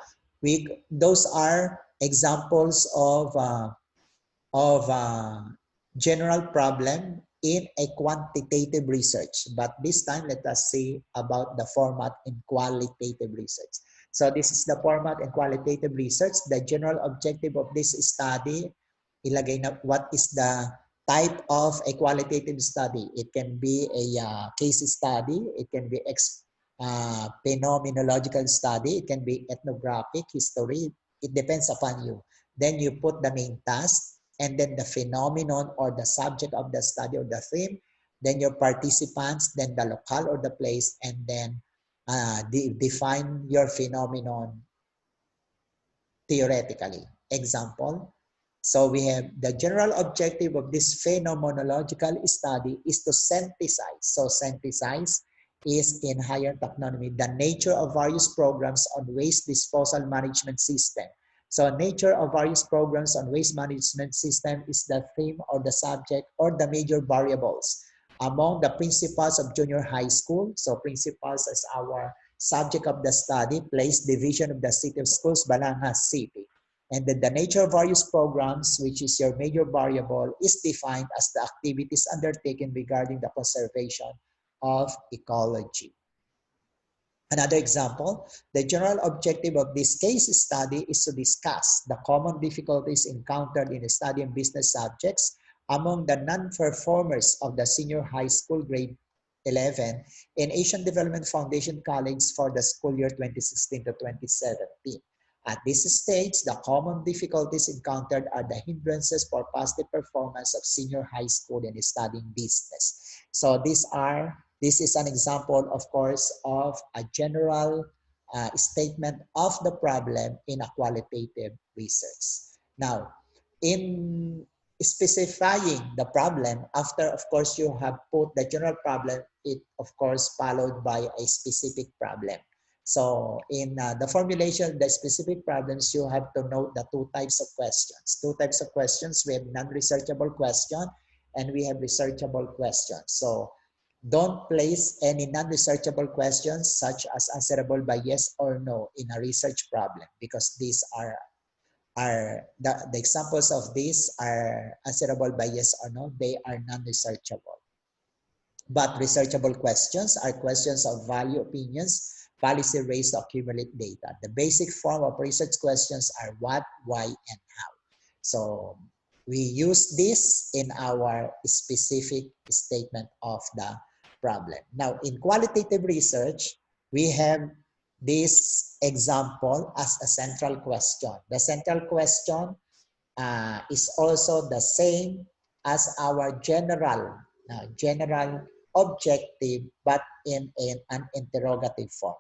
those are examples of general problem in a quantitative research. But this time, let us see about the format in qualitative research. So this is the format in qualitative research. The general objective of this study, ilagay na what is the type of a qualitative study. It can be a case study. It can be phenomenological study. It can be ethnographic, history. It depends upon you. Then you put the main task, and then the phenomenon or the subject of the study or the theme, then your participants, then the locale or the place, and then define your phenomenon theoretically. Example, so we have the general objective of this phenomenological study is to synthesize. So synthesize is in higher taxonomy, the nature of various programs on waste disposal management system. So nature of various programs on waste management system is the theme or the subject or the major variables among the principals of junior high school. So principals is our subject of the study, place, division of the city of schools, Balangas City. And then the nature of various programs, which is your major variable, is defined as the activities undertaken regarding the conservation of ecology. Another example, the general objective of this case study is to discuss the common difficulties encountered in the study of business subjects among the non-performers of the senior high school grade 11 in Asian Development Foundation College for the school year 2016 to 2017. At this stage, the common difficulties encountered are the hindrances for positive performance of senior high school in studying business. So this is an example, of course, of a general statement of the problem in a qualitative research. Now, in specifying the problem, after, of course, you have put the general problem, it, of course, followed by a specific problem. So in the formulation, the specific problems, you have to note the two types of questions. Two types of questions, we have non-researchable question and we have researchable questions. So don't place any non-researchable questions such as answerable by yes or no in a research problem, because these are the examples of these are answerable by yes or no. They are non-researchable. But researchable questions are questions of value, opinions, policy raised to accumulate data. The basic form of research questions are what, why, and how. So we use this in our specific statement of the problem. Now, in qualitative research, we have this example as a central question. The central question is also the same as our general objective, but in an interrogative form.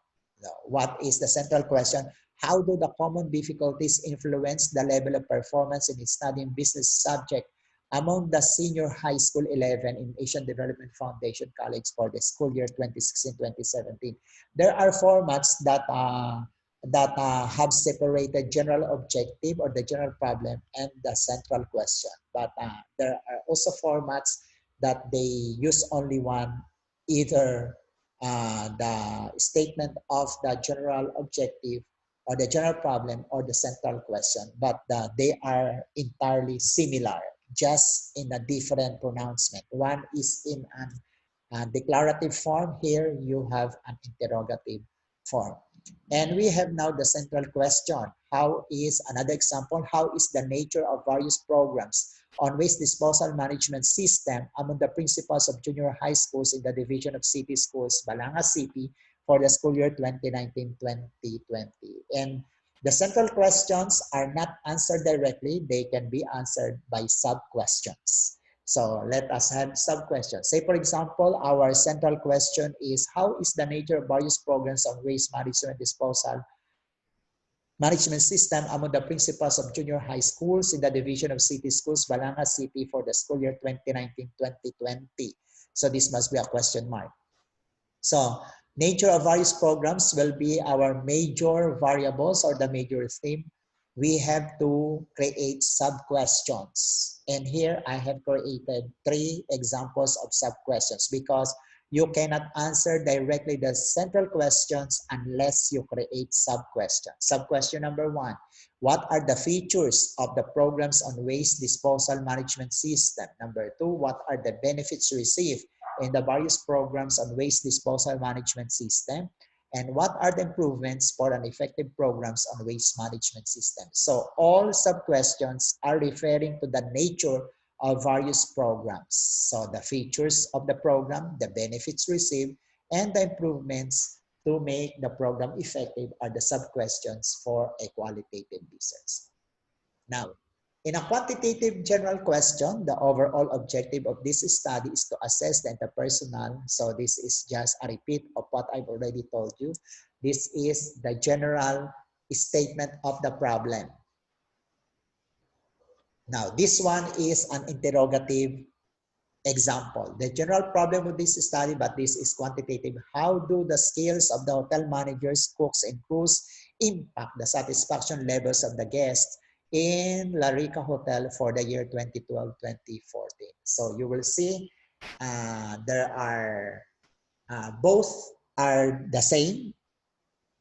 What is the central question? How do the common difficulties influence the level of performance in studying business subject among the senior high school 11 in Asian Development Foundation College for the school year 2016-2017? There are formats that have separated general objective or the general problem and the central question. But there are also formats that they use only one either the statement of the general objective or the general problem or the central question, but they are entirely similar, just in a different pronouncement. One is in an declarative form. Here you have an interrogative form. And we have now the central question. How is, another example, how is the nature of various programs on waste disposal management system among the principals of junior high schools in the Division of City Schools, Balanga City, for the school year 2019-2020. And the central questions are not answered directly. They can be answered by sub-questions. So let us have sub-questions. Say, for example, our central question is, how is the nature of various programs on waste management disposal management system among the principals of junior high schools in the Division of City Schools, Balanga City, for the school year 2019-2020? So this must be a question mark. So nature of various programs will be our major variables or the major theme. We have to create sub-questions. And here I have created 3 examples of sub-questions because you cannot answer directly the central questions unless you create sub-questions. Sub-question number 1, what are the features of the programs on waste disposal management system? Number 2, what are the benefits received in the various programs on waste disposal management system? And what are the improvements for an effective programs on waste management system? So all sub-questions are referring to the nature of various programs. So the features of the program, the benefits received, and the improvements to make the program effective are the sub-questions for a qualitative research. Now, in a quantitative general question, the overall objective of this study is to assess the interpersonal. So this is just a repeat of what I've already told you. This is the general statement of the problem. Now, this one is an interrogative example. The general problem with this study, but this is quantitative. How do the skills of the hotel managers, cooks, and crews impact the satisfaction levels of the guests in La Rica Hotel for the year 2012-2014? So you will see there are both are the same.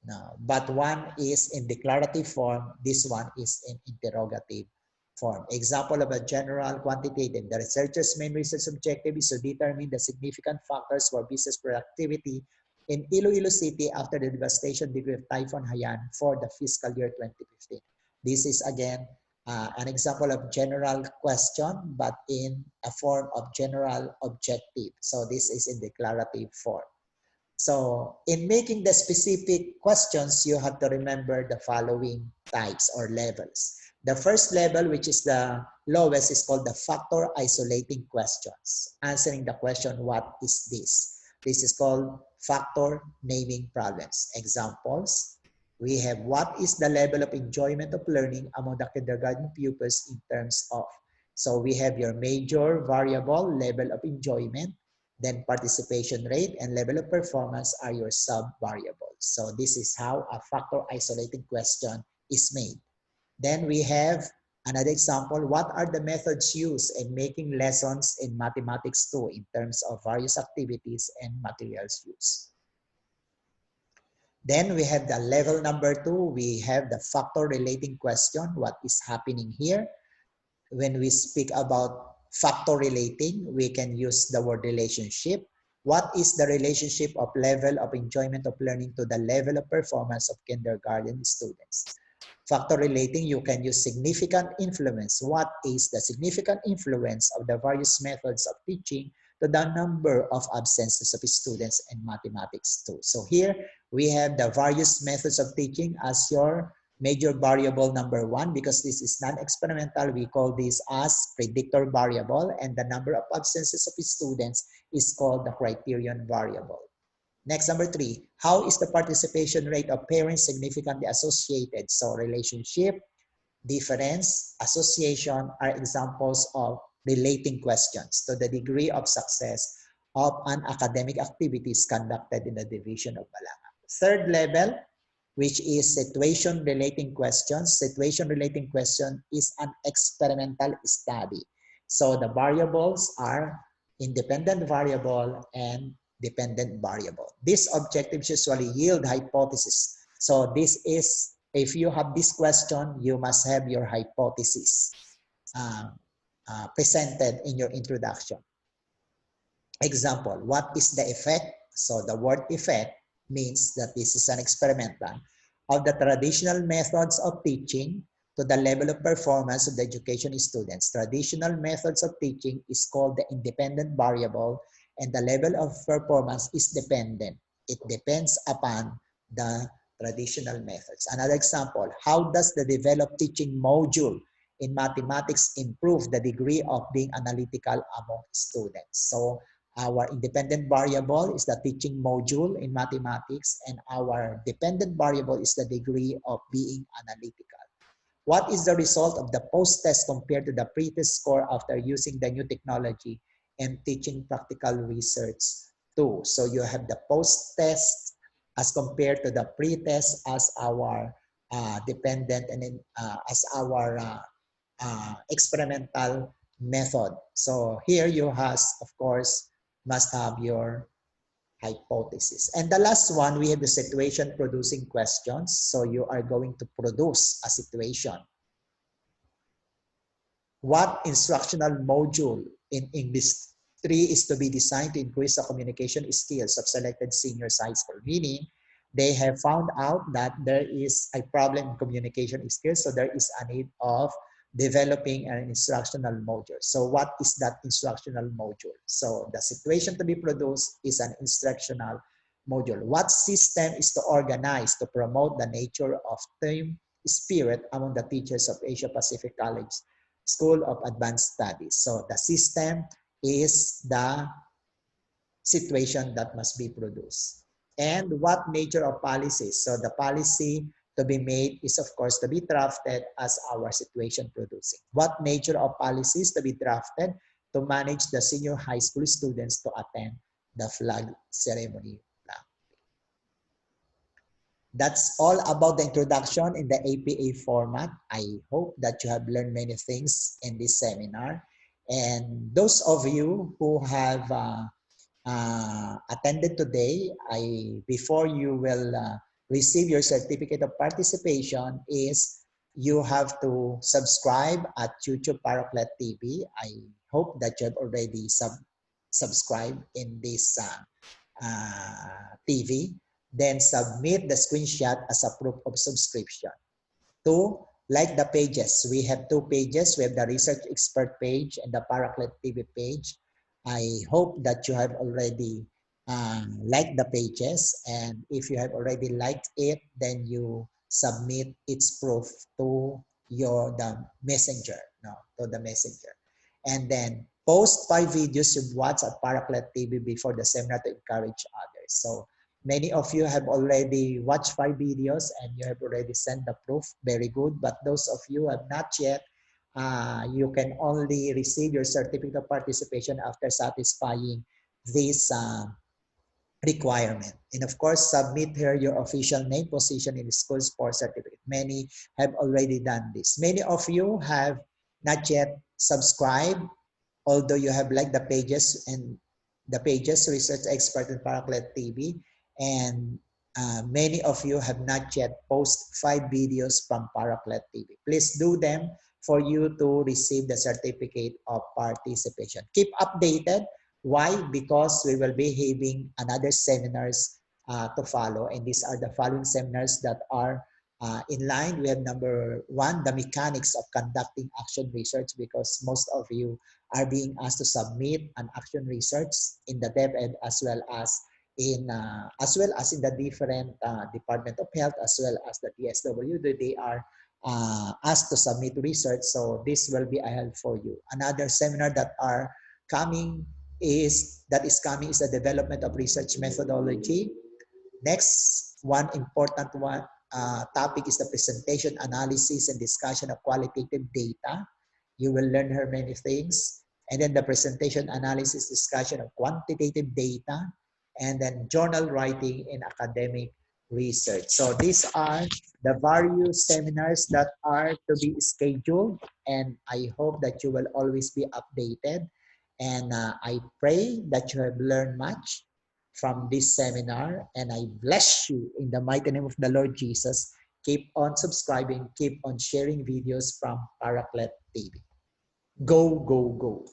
No, but one is in declarative form, this one is in interrogative form. Example of a general quantitative. The researcher's main research objective is to determine the significant factors for business productivity in Iloilo City after the devastation degree of Typhoon Haiyan for the fiscal year 2015. This is again an example of general question, but in a form of general objective. So this is in declarative form. So in making the specific questions, you have to remember the following types or levels. The first level, which is the lowest, is called the factor isolating questions. Answering the question, what is this? This is called factor naming problems. Examples, we have what is the level of enjoyment of learning among the kindergarten pupils in terms of. So we have your major variable, level of enjoyment. Then participation rate and level of performance are your sub-variables. So this is how a factor isolating question is made. Then we have another example. What are the methods used in making lessons in mathematics 2 in terms of various activities and materials used? Then we have the level number 2. We have the factor relating question. What is happening here? When we speak about factor relating, we can use the word relationship. What is the relationship of level of enjoyment of learning to the level of performance of kindergarten students? Factor relating, you can use significant influence. What is the significant influence of the various methods of teaching to the number of absences of students in mathematics 2? So here we have the various methods of teaching as your major variable number 1. Because this is non-experimental, we call this as predictor variable, and the number of absences of students is called the criterion variable. Next, number 3, how is the participation rate of parents significantly associated? So relationship, difference, association are examples of relating questions to the degree of success of an academic activities conducted in the division of Balanga. Third level, which is situation relating questions. Situation relating question is an experimental study. So the variables are independent variable and dependent variable. These objectives usually yield hypothesis. So this is, if you have this question, you must have your hypothesis presented in your introduction. Example, what is the effect? So the word effect means that this is an experimental of the traditional methods of teaching to the level of performance of the education students. Traditional methods of teaching is called the independent variable, and the level of performance is dependent. It depends upon the traditional methods. Another example, how does the developed teaching module in mathematics improve the degree of being analytical among students? So our independent variable is the teaching module in mathematics, and our dependent variable is the degree of being analytical. What is the result of the post-test compared to the pre-test score after using the new technology and teaching practical research too? So you have the post-test as compared to the pre-test as our dependent, and then as our experimental method. So here you has, of course, must have your hypothesis. And the last one, we have the situation producing questions. So you are going to produce a situation. What instructional module in English 3 is to be designed to increase the communication skills of selected seniors high school? Meaning, they have found out that there is a problem in communication skills, so there is a need of developing an instructional module. So what is that instructional module? So the situation to be produced is an instructional module. What system is to organize to promote the nature of team spirit among the teachers of Asia Pacific College School of Advanced Studies? So the system is the situation that must be produced. And what nature of policies? So the policy to be made is, of course, to be drafted as our situation producing. What nature of policies to be drafted? To manage the senior high school students to attend the flag ceremony. That's all about the introduction in the APA format. I hope that you have learned many things in this seminar. And those of you who have attended today, before you will receive your certificate of participation, is you have to subscribe at YouTube Paraclet TV. I hope that you have already subscribed in this TV. Then submit the screenshot as a proof of subscription. 2, like the pages. We have 2 pages. We have the research expert page and the Paraclet TV page. I hope that you have already liked the pages, and if you have already liked it, then you submit its proof to the messenger, to the messenger. And then post 5 videos you've watched at Paraclet TV before the seminar to encourage others. So many of you have already watched 5 videos and you have already sent the proof. Very good. But those of you who have not yet, you can only receive your certificate of participation after satisfying this requirement. And of course, submit here your official name, position in the school sports certificate. Many have already done this. Many of you have not yet subscribed, although you have liked the pages and the pages Research Expert in Paraclet TV, and many of you have not yet posted 5 videos from Paraclet TV. Please do them for you to receive the certificate of participation. Keep updated. Why? Because we will be having another seminars to follow, and these are the following seminars that are in line. We have number 1, the mechanics of conducting action research, because most of you are being asked to submit an action research in the DepEd as well as in the different Department of Health as well as the DSW. They are asked to submit research, so this will be a help for you. Another seminar that is the development of research methodology. Next, one important topic is the presentation, analysis, and discussion of qualitative data. You will learn here many things. And then the presentation, analysis, discussion of quantitative data, and then journal writing and academic research. So these are the various seminars that are to be scheduled, and I hope that you will always be updated. And I pray that you have learned much. from this seminar. And I bless you in the mighty name of the Lord Jesus. Keep on subscribing, keep on sharing videos from Paraclet TV. Go, go, go.